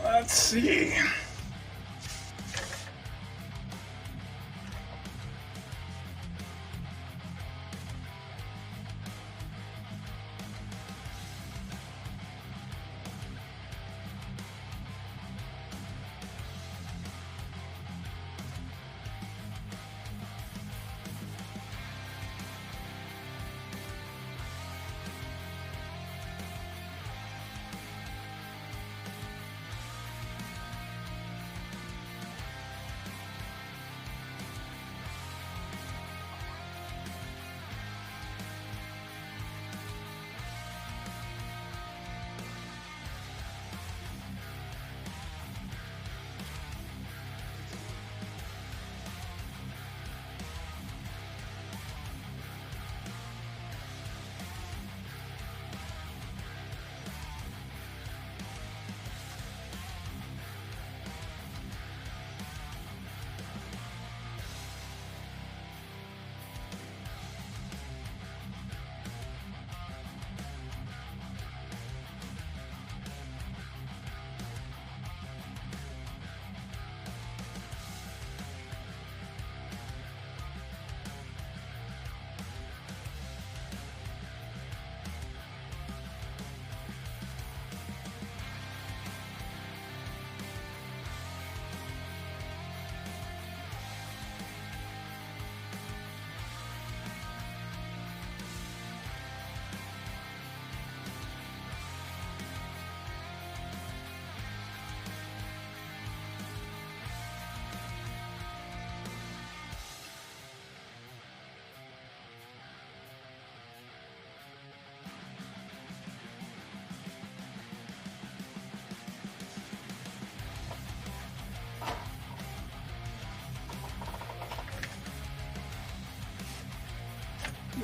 Let's see.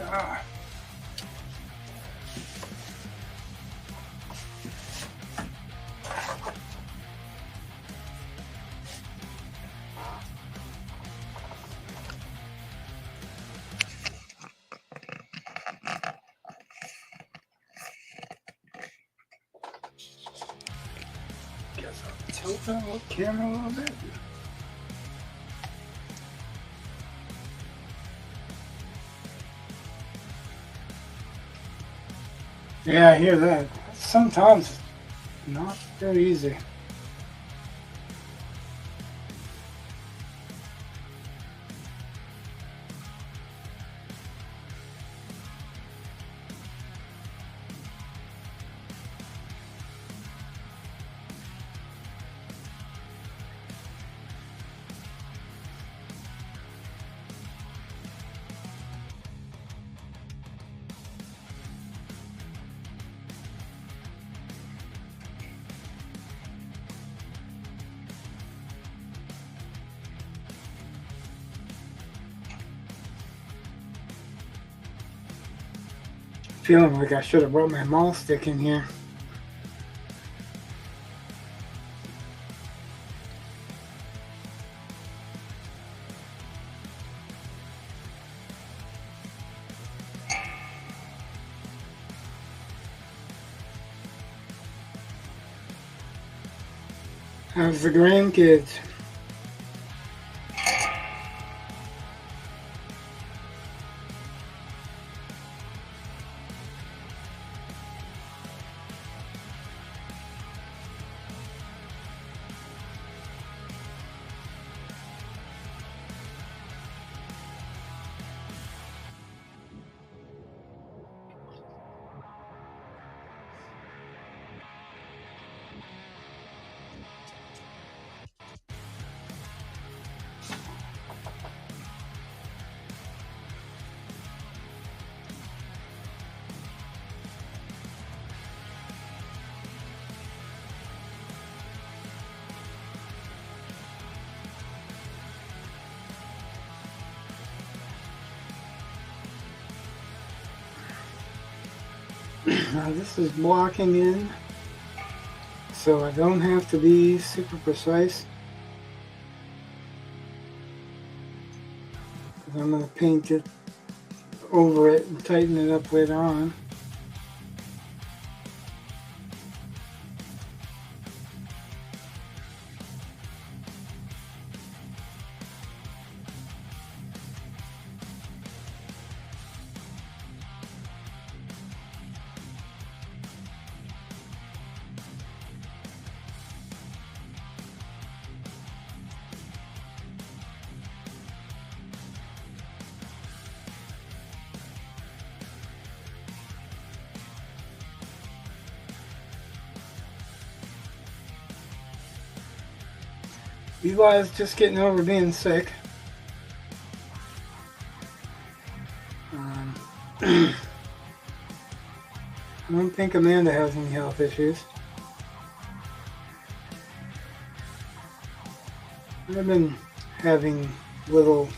Ah. Guess I'll tilt the camera a little bit. Yeah, I hear that. Sometimes it's not very easy. feeling like I should have brought my maul stick in here. How's the grandkids? Now this is blocking in, so I don't have to be super precise. Because I'm going to paint it over it and tighten it up later on. Eli's just getting over being sick. I don't think Amanda has any health issues. I've been having little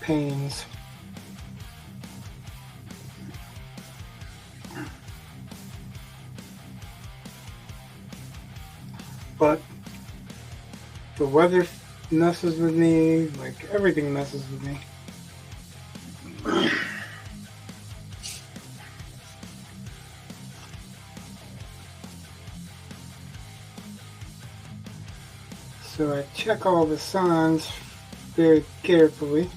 pains. But the weather messes with me, like everything messes with me. So I check all the signs very carefully.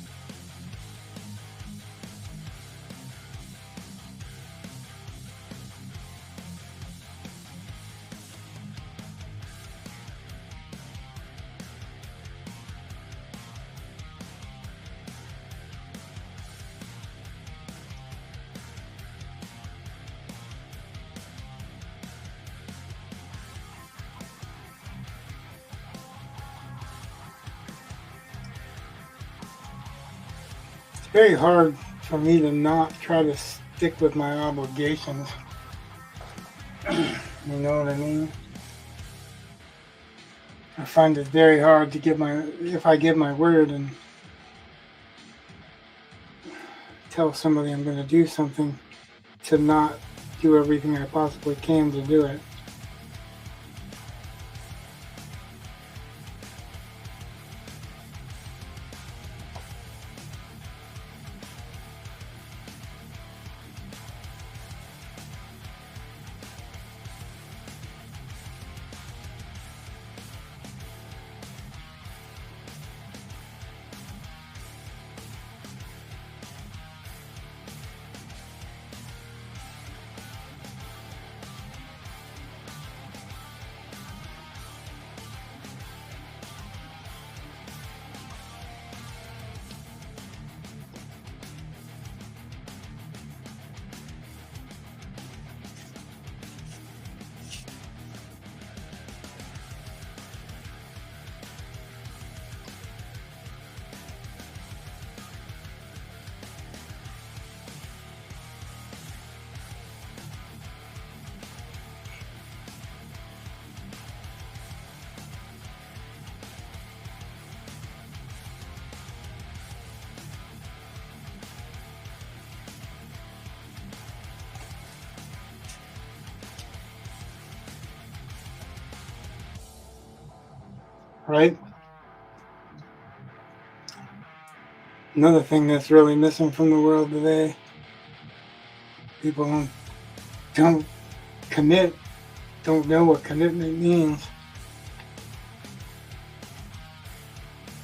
It's very hard for me to not try to stick with my obligations. You know what I mean? I find it very hard to give if I give my word and tell somebody I'm going to do something, to not do everything I possibly can to do it. right? Another thing that's really missing from the world today, people don't commit, don't know what commitment means.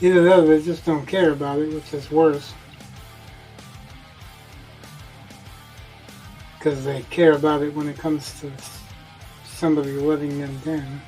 Either that or they just don't care about it, which is worse. Because they care about it when it comes to somebody letting them down.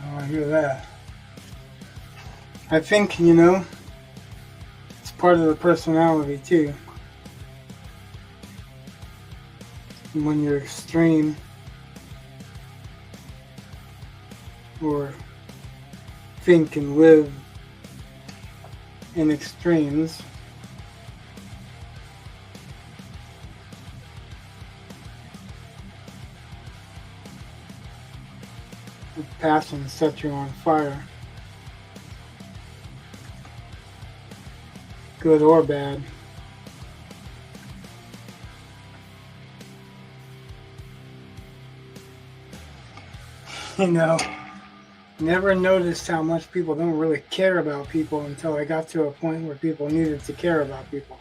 Oh, I hear that. I think, it's part of the personality too. When you're extreme or think and live in extremes, the passion sets you on fire, good or bad. Never noticed how much people don't really care about people until I got to a point where people needed to care about people.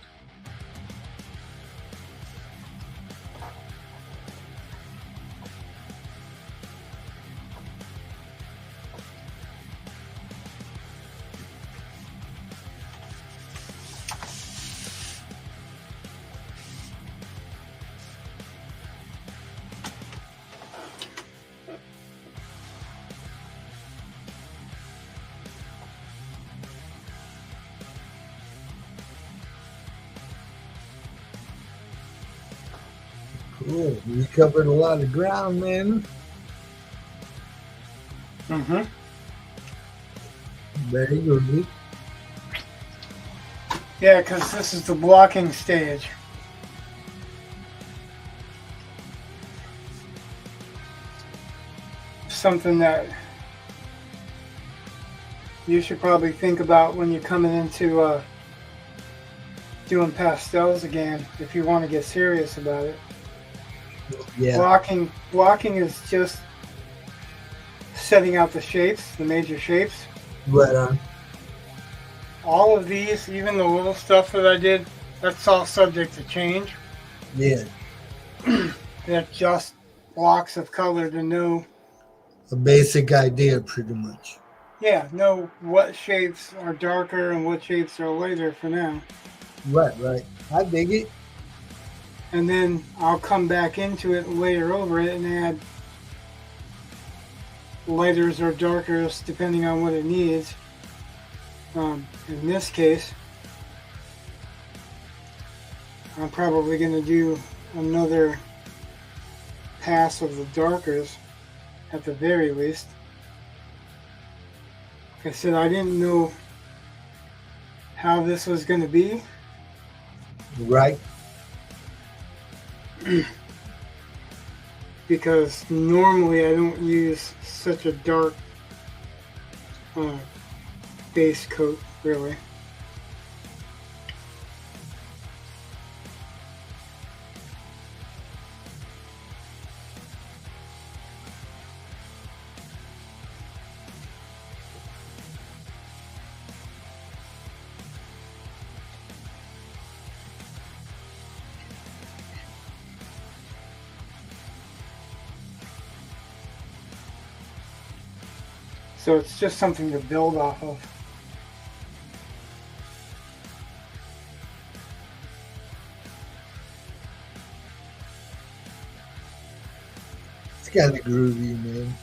Cool. We covered a lot of ground, man. Mm-hmm. Very good. Yeah, because this is the blocking stage. Something that you should probably think about when you're coming into doing pastels again, if you want to get serious about it. Yeah. Blocking is just setting out the shapes, the major shapes. Right on. All of these, even the little stuff that I did, that's all subject to change. Yeah. They're just blocks of color to know. A basic idea, pretty much. Yeah, know what shapes are darker and what shapes are lighter for now. Right. I dig it. And then I'll come back into it, layer over it, and add lighters or darkers depending on what it needs. In this case, I'm probably going to do another pass of the darkers at the very least. Like I said, I didn't know how this was going to be. Right. Because normally I don't use such a dark base coat, really. So it's just something to build off of. It's kind of groovy, man.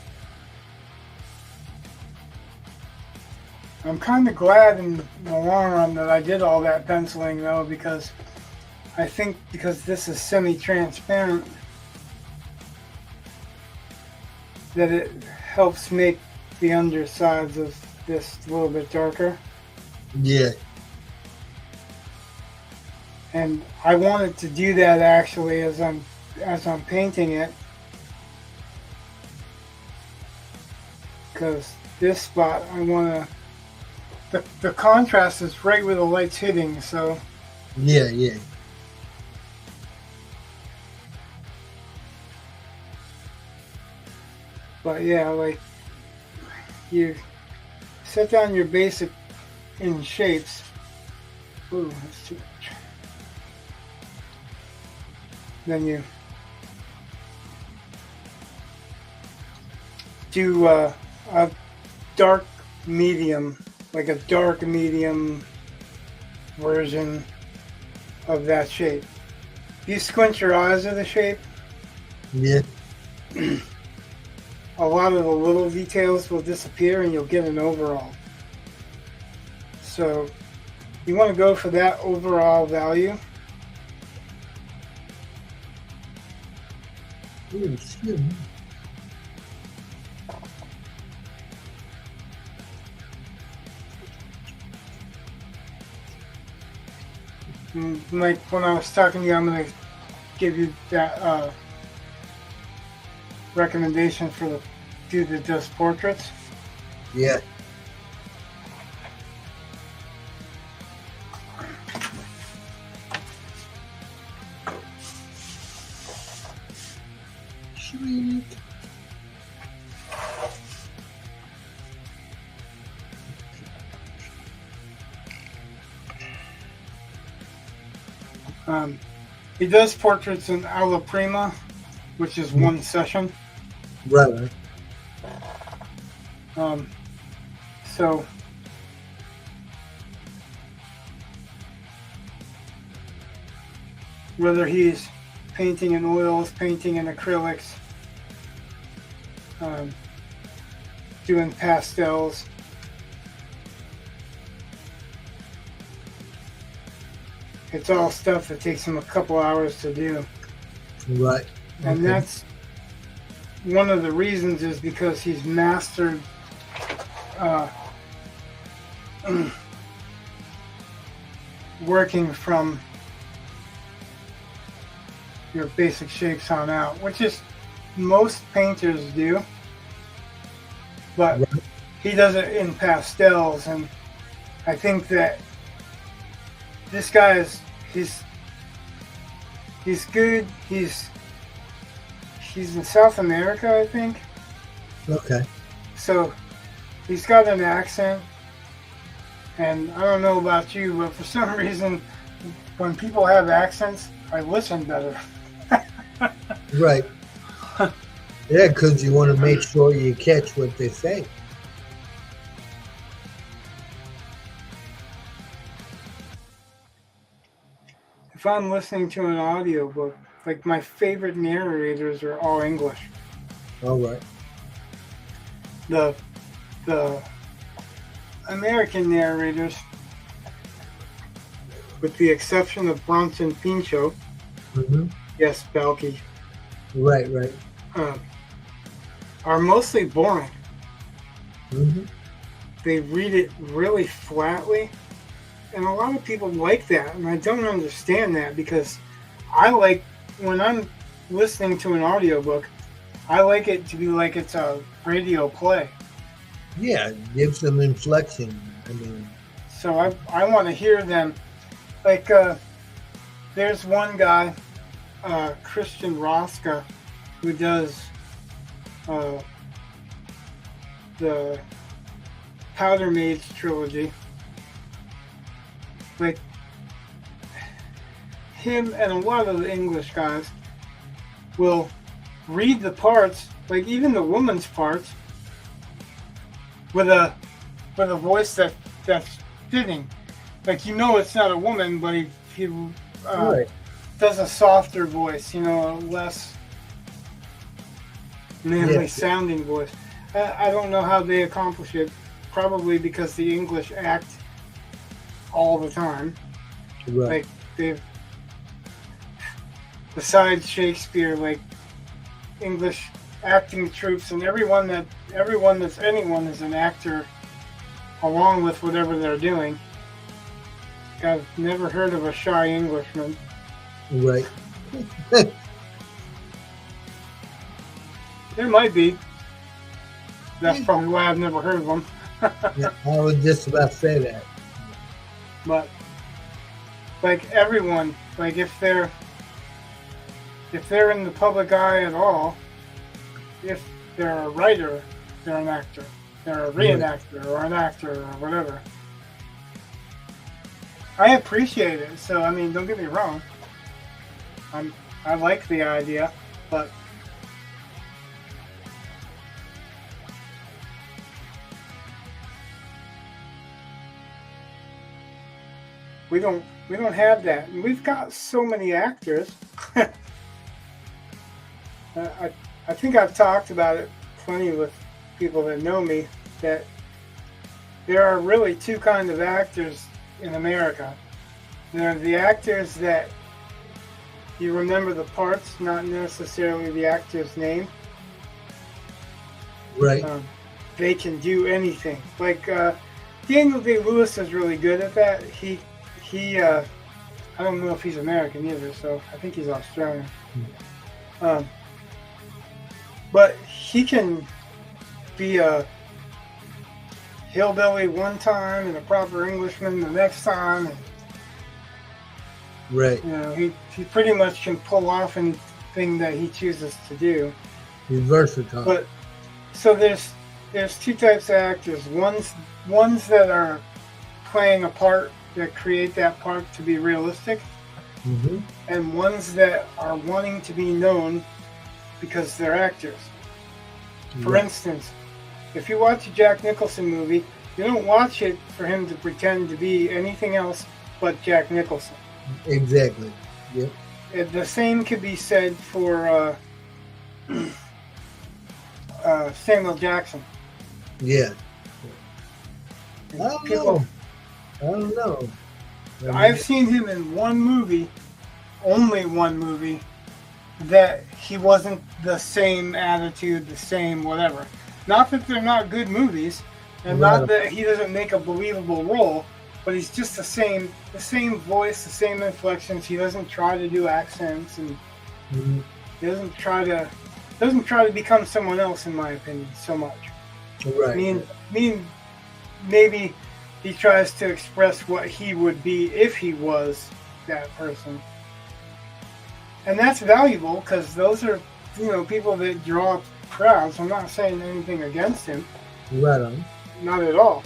I'm kind of glad in the long run that I did all that penciling though, because I think because this is semi-transparent, that it helps make the undersides of this a little bit darker. Yeah. And I wanted to do that actually as I'm painting it, because this spot I want to. The contrast is right where the light's hitting, so. Yeah, yeah. But yeah, like you set down your basic in shapes. Ooh, that's too much. Then you do a dark medium, like a dark medium version of that shape. You squint your eyes at the shape. Yeah. A lot of the little details will disappear and you'll get an overall. So you want to go for that overall value. Ooh, excuse me. Like when I was talking to you, I'm going to give you that recommendation for the dude that does portraits. Yeah. Sweet. He does portraits in alla prima, which is one session. Right. So whether he's painting in oils, painting in acrylics, doing pastels, it's all stuff that takes him a couple hours to do. Right. And that's one of the reasons is because he's mastered working from your basic shapes on out, which is most painters do, but Right. he does it in pastels. And I think that this guy is he's good. He's in South America, I think. Okay. So he's got an accent, and I don't know about you, but for some reason, when people have accents, I listen better. Right. Yeah, because you want to make sure you catch what they say. If I'm listening to an audiobook, like my favorite narrators are all English. All right. The American narrators, with the exception of Bronson Pinchot, yes, Balky, Right, right. are mostly boring. Mm-hmm. They read it really flatly, and a lot of people like that, and I don't understand that, because I like, when I'm listening to an audiobook, I like it to be like it's a radio play. Yeah, give some inflection. I mean, So I want to hear them. Like, there's one guy, Christian Roska, who does the Powder Maids trilogy. Like, him and a lot of the English guys will read the parts, like even the woman's parts, with a voice that's fitting. Like, you know it's not a woman, but he right. does a softer voice, you know, a less manly Yeah. sounding voice. I don't know how they accomplish it probably because the English act all the time. Right. Like they've, besides Shakespeare, like English acting troops and everyone that's anyone is an actor along with whatever they're doing. I've never heard of a shy Englishman. Right. There might be. That's probably why I've never heard of them. Yeah, I was just about to say that. But like everyone, like if they're in the public eye at all, if they're a writer, they're an actor. They're a reenactor or an actor or whatever. I appreciate it. So I mean, don't get me wrong. I like the idea, but we don't have that. And we've got so many actors. I think I've talked about it plenty with people that know me, that there are really two kinds of actors in America. There are the actors that you remember the parts, not necessarily the actor's name. Right. They can do anything. Like Daniel Day-Lewis is really good at that. He I don't know if he's American either, so I think he's Australian. But he can be a hillbilly one time and a proper Englishman the next time. And, Right. you know, he pretty much can pull off anything that he chooses to do. He's versatile. But so there's two types of actors. Ones that are playing a part that create that part to be realistic, Mm-hmm. and ones that are wanting to be known because they're actors. For Right. instance, if you watch a Jack Nicholson movie, you don't watch it for him to pretend to be anything else but Jack Nicholson. Exactly. Yep. The same could be said for Samuel Jackson. Yeah. I don't People, know. I've seen him in one movie, only one movie, that he wasn't the same attitude, the same whatever. Not that they're not good movies, and Right. not that he doesn't make a believable role, but he's just the same voice, the same inflections. He doesn't try to do accents, and Mhm. he doesn't try to become someone else, in my opinion, so much. Right. I mean, maybe he tries to express what he would be if he was that person. And that's valuable because those are, people that draw crowds. I'm not saying anything against him, Right on. not at all.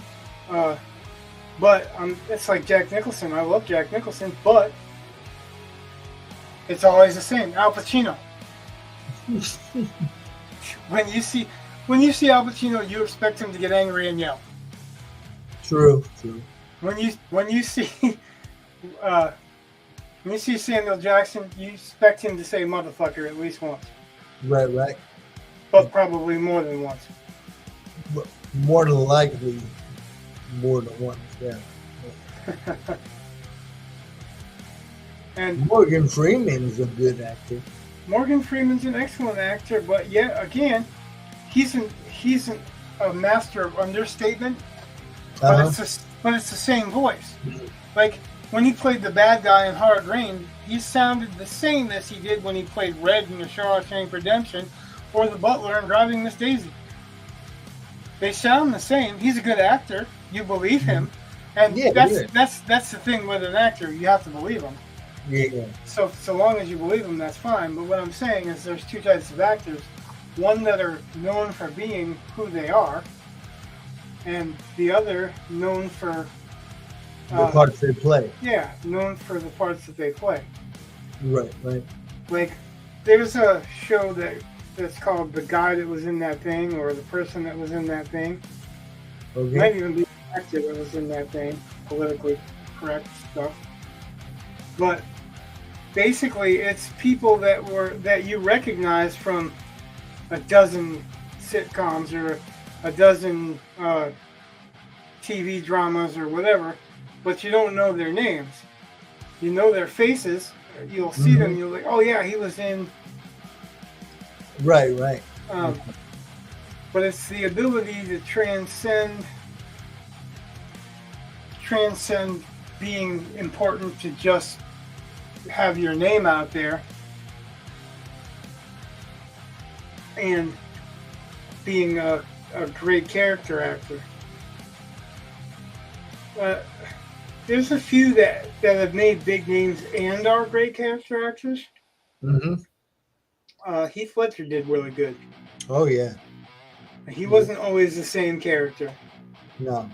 But it's like Jack Nicholson. I love Jack Nicholson, but it's always the same. Al Pacino. When you see Al Pacino, you expect him to get angry and yell. True. When you see Samuel Jackson, you expect him to say motherfucker at least once, Right. but probably more than once. But more than likely, more than once. Yeah. And Morgan Freeman's a good actor. Morgan Freeman's an excellent actor, but yet again, he's a master of understatement. But it's the same voice. Like when he played the bad guy in Hard Rain, he sounded the same as he did when he played Red in The Shawshank Redemption or the butler in Driving Miss Daisy. They sound the same. He's a good actor. You believe him, and Yeah, that's the thing with an actor. You have to believe him. Yeah. So long as you believe them, that's fine. But what I'm saying is there's two types of actors. One that are known for being who they are, and the other known for The parts they play. yeah, known for the parts that they play. Right. Like there's a show that's called The Guy That Was in That Thing, or The Person That Was in That Thing. Okay. It might even be the actor that was in that thing, politically correct stuff. But basically it's people that you recognize from a dozen sitcoms or a dozen TV dramas or whatever, but you don't know their names. You know their faces. You'll see them. You're like, oh yeah, he was in. Right. But it's the ability to transcend being important to just have your name out there and being a great character actor. There's a few that have made big names and are great character actors. Heath Ledger did really good. Oh yeah. He wasn't always the same character. No.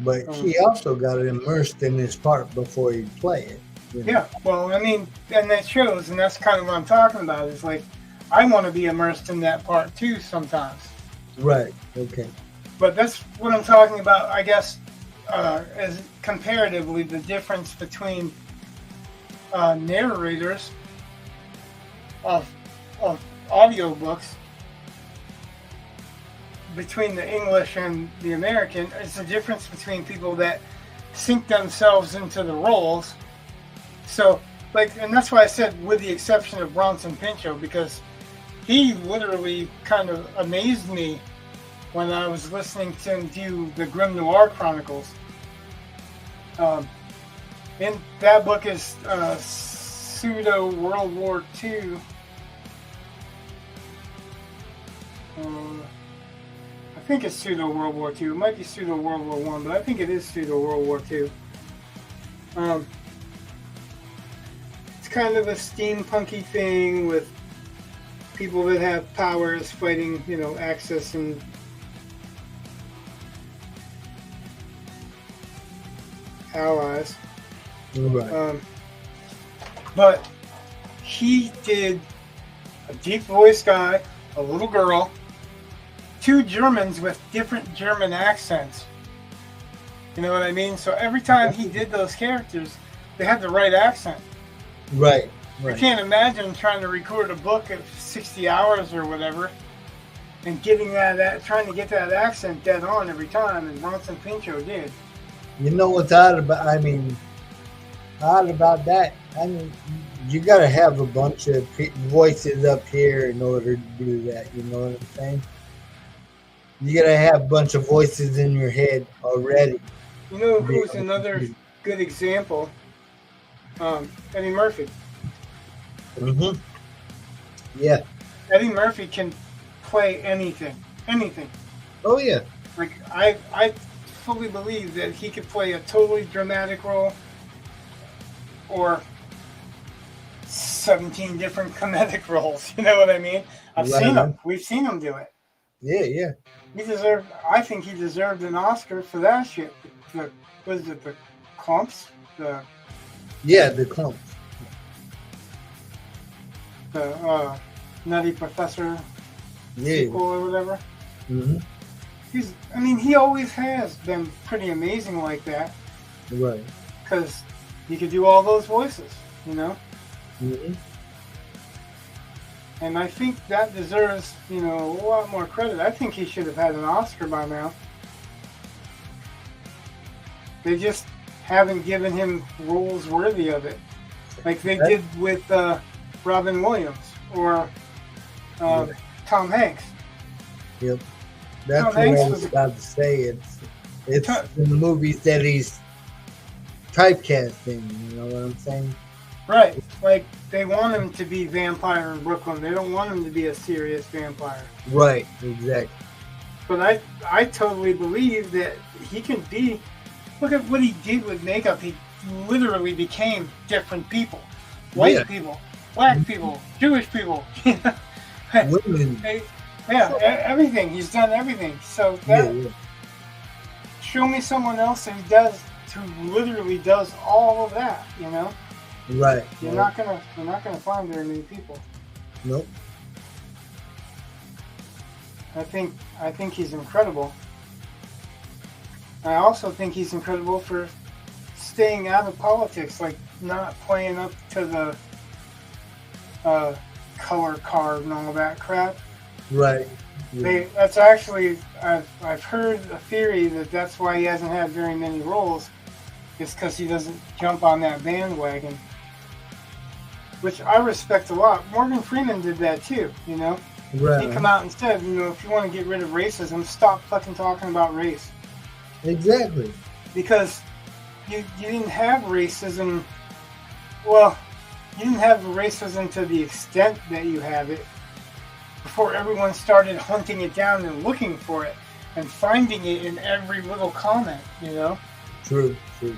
But he also got immersed in his part before he'd play it. You know? Yeah, well, I mean, and that shows, and that's kind of what I'm talking about. Is like, I want to be immersed in that part too sometimes. Right. Okay. But that's what I'm talking about, I guess, as comparatively, the difference between narrators of audiobooks between the English and the American. It's the difference between people that sink themselves into the roles. So, like, and that's why I said, with the exception of Bronson Pinchot, because he literally kind of amazed me when I was listening to him do the Grim Noir Chronicles. And that book is pseudo World War II. I think it's pseudo World War II. It might be pseudo World War One, but I think it is pseudo World War II. It's kind of a steampunky thing with people that have powers fighting, Axis and allies. Right. But he did a deep voice guy, a little girl, two Germans with different German accents. You know what I mean? So every time he did those characters, they had the right accent. Right. I can't imagine trying to record a book of 60 hours or whatever and getting trying to get that accent dead on every time, and Bronson Pinchot did. You know what's odd about that? I mean, you got to have a bunch of voices up here in order to do that. You know what I'm saying? You got to have a bunch of voices in your head already. You know who's another good example? Eddie Murphy. Yeah. Eddie Murphy can play anything. Oh yeah. Like I fully believe that he could play a totally dramatic role or 17 different comedic roles. You know what I mean? I've seen him. We've seen him do it. Yeah. I think he deserved an Oscar for that shit. The Clumps? The Clumps. The Nutty Professor sequel or whatever. He always has been pretty amazing like that. Right. Because he could do all those voices, And I think that deserves, a lot more credit. I think he should have had an Oscar by now. They just haven't given him roles worthy of it. Like they did with Robin Williams or Tom Hanks. Yep. That's what I was about to say. It's in the movies that he's typecasting, you know what I'm saying? Right. Like, they want him to be Vampire in Brooklyn. They don't want him to be a serious vampire. Right, exactly. But I totally believe that he can be... Look at what he did with makeup. He literally became different people. White people, black people, Jewish people. Women. Everything. He's done everything. So show me someone else who literally does all of that, Right. You're not gonna find very many people. Nope. I think he's incredible. I also think he's incredible for staying out of politics, like not playing up to the color card and all that crap. Right. Yeah. That's actually, I've heard a theory that that's why he hasn't had very many roles, is because he doesn't jump on that bandwagon, which I respect a lot. Morgan Freeman did that too, you know? Right. He come out and said, you know, if you want to get rid of racism, stop fucking talking about race. Exactly. Because you didn't have racism, well, you didn't have racism to the extent that you have it before everyone started hunting it down and looking for it and finding it in every little comment, you know? True, true.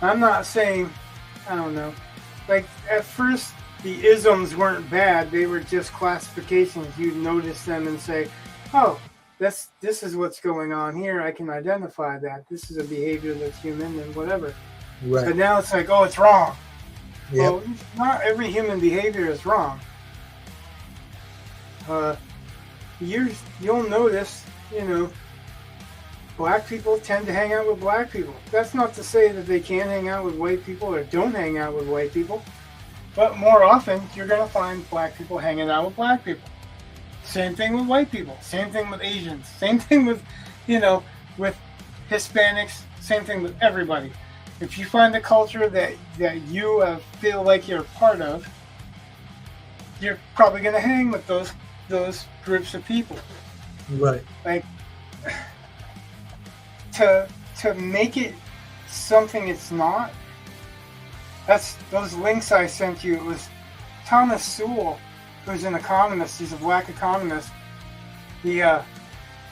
I'm not saying, I don't know, like at first the isms weren't bad, they were just classifications. You'd notice them and say, oh, this is what's going on here, I can identify that. This is a behavior that's human and whatever. Right. But now it's like, oh, it's wrong. Yep. Well, not every human behavior is wrong. You'll notice, you know, black people tend to hang out with black people. That's not to say that they can't hang out with white people or don't hang out with white people, but more often you're going to find black people hanging out with black people. Same thing with white people. Same thing with Asians. Same thing with, you know, with Hispanics. Same thing with everybody. If you find a culture that you feel like you're a part of, you're probably going to hang with those groups of people. Right. Like, to make it something it's not, that's those links I sent you. It was Thomas Sowell, who's an economist. He's a black economist. He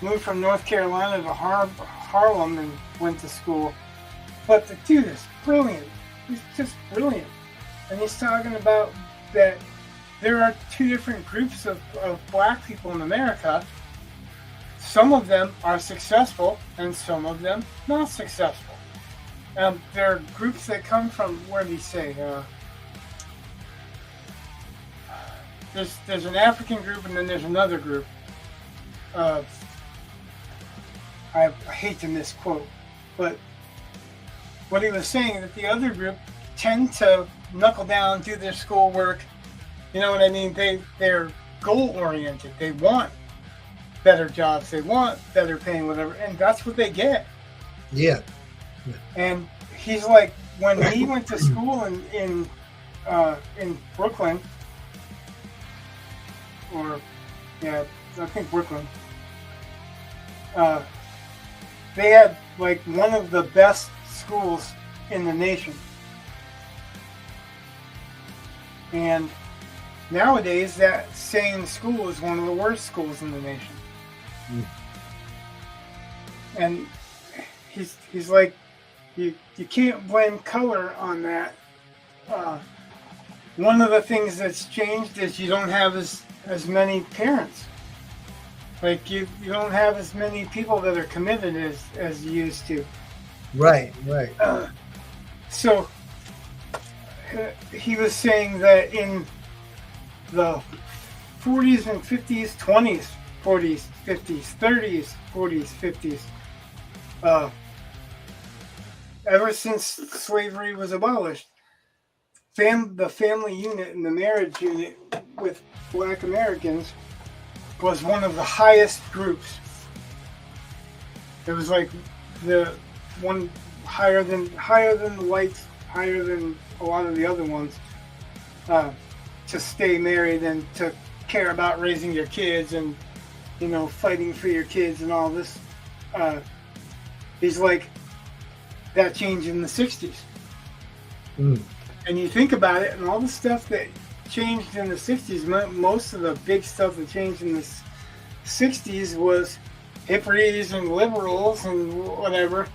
moved from North Carolina to Harlem and went to school. But the dude is brilliant. He's just brilliant. And he's talking about that there are two different groups of black people in America. Some of them are successful and some of them not successful. There are groups that come from, where did he say? There's an African group and then there's another group. I hate to misquote, but what he was saying that the other group tend to knuckle down, do their schoolwork. You know what I mean? They're goal oriented. They want better jobs. They want better paying, whatever, and that's what they get. Yeah. And he's like, when he went to school in Brooklyn, or yeah, I think Brooklyn. They had like one of the best schools in the nation, and nowadays that same school is one of the worst schools in the nation. And he's like, you can't blame color on that. One of the things that's changed is you don't have as many parents. Like you don't have as many people that are committed as you used to. Right, right. So he was saying that in the 40s and 50s, 20s, 40s, 50s, 30s, 40s, 50s, ever since slavery was abolished, the family unit and the marriage unit with black Americans was one of the highest groups. It was like the one higher than the whites, higher than a lot of the other ones, to stay married and to care about raising your kids and, you know, fighting for your kids and all this. He's like, that changed in the 60s. And you think about it, and all the stuff that changed in the 60s, most of the big stuff that changed in the 60s was hippies and liberals and whatever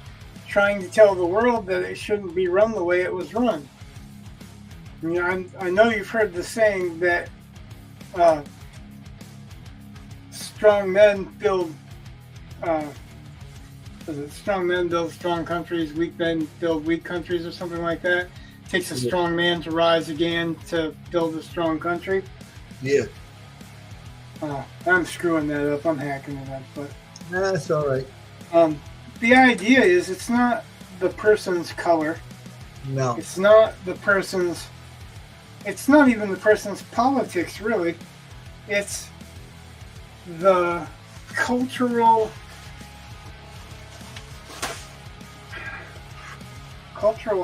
trying to tell the world that it shouldn't be run the way it was run. I mean, I know you've heard the saying that strong men build strong men build strong countries, weak men build weak countries, or something like that. It takes a strong man to rise again to build a strong country. Yeah. I'm screwing that up. I'm hacking it up, but that's all right. The idea is it's not the person's color. No. It's not the person's. It's not even the person's politics, really. it's the cultural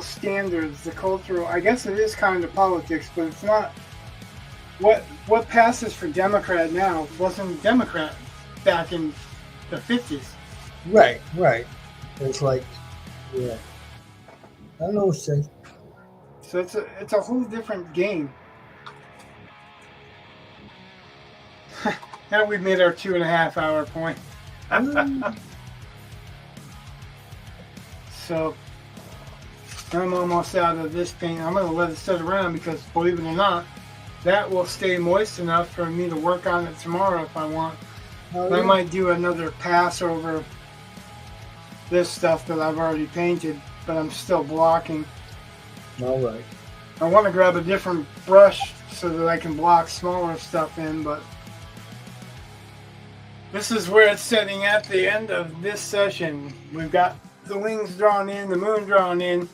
standards, the cultural, I guess it is kind of politics, but it's not. What passes for Democrat now wasn't Democrat back in the 50s. Right. It's like, yeah. I know what you're saying. So it's a whole different game. Now we've made our 2.5 hour point. So I'm almost out of this paint. I'm going to let it sit around because, believe it or not, that will stay moist enough for me to work on it tomorrow if I want. I might do another pass over this stuff that I've already painted, but I'm still blocking. All right. I want to grab a different brush so that I can block smaller stuff in, but this is where it's sitting at the end of this session. We've got the wings drawn in, the moon drawn in,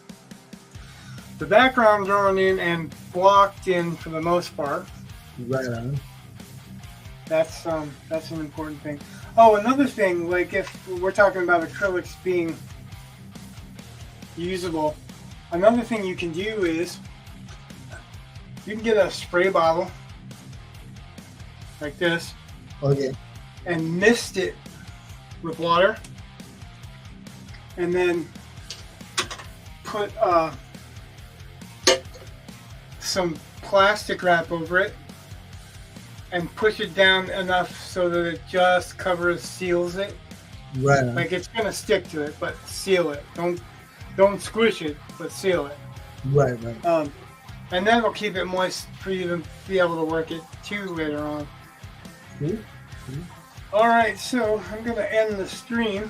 the background drawn in and blocked in for the most part. Right on. That's an important thing. Oh, another thing, like if we're talking about acrylics being usable, another thing you can do is you can get a spray bottle like this. Okay. And mist it with water, and then put some plastic wrap over it and push it down enough so that it just seals it. Right. Like it's gonna stick to it, but seal it. Don't squish it, but seal it. Right. And that'll keep it moist for you to be able to work it too later on. All right, so I'm going to end the stream.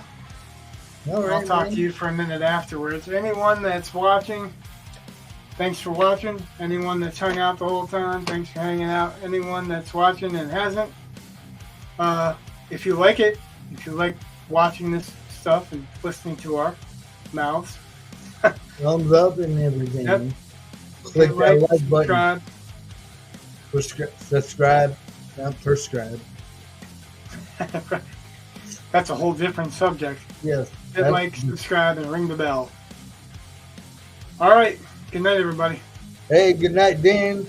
All right, I'll talk to you for a minute afterwards. Anyone that's watching, thanks for watching. Anyone that's hung out the whole time, thanks for hanging out. Anyone that's watching and hasn't, if you like it, if you like watching this stuff and listening to our mouths, thumbs up and everything. Yep. Click that like subscribe. button. Subscribe, not prescribe. That's a whole different subject. Yes. Hit like, subscribe, and ring the bell. All right. Good night, everybody. Hey, good night, Dan.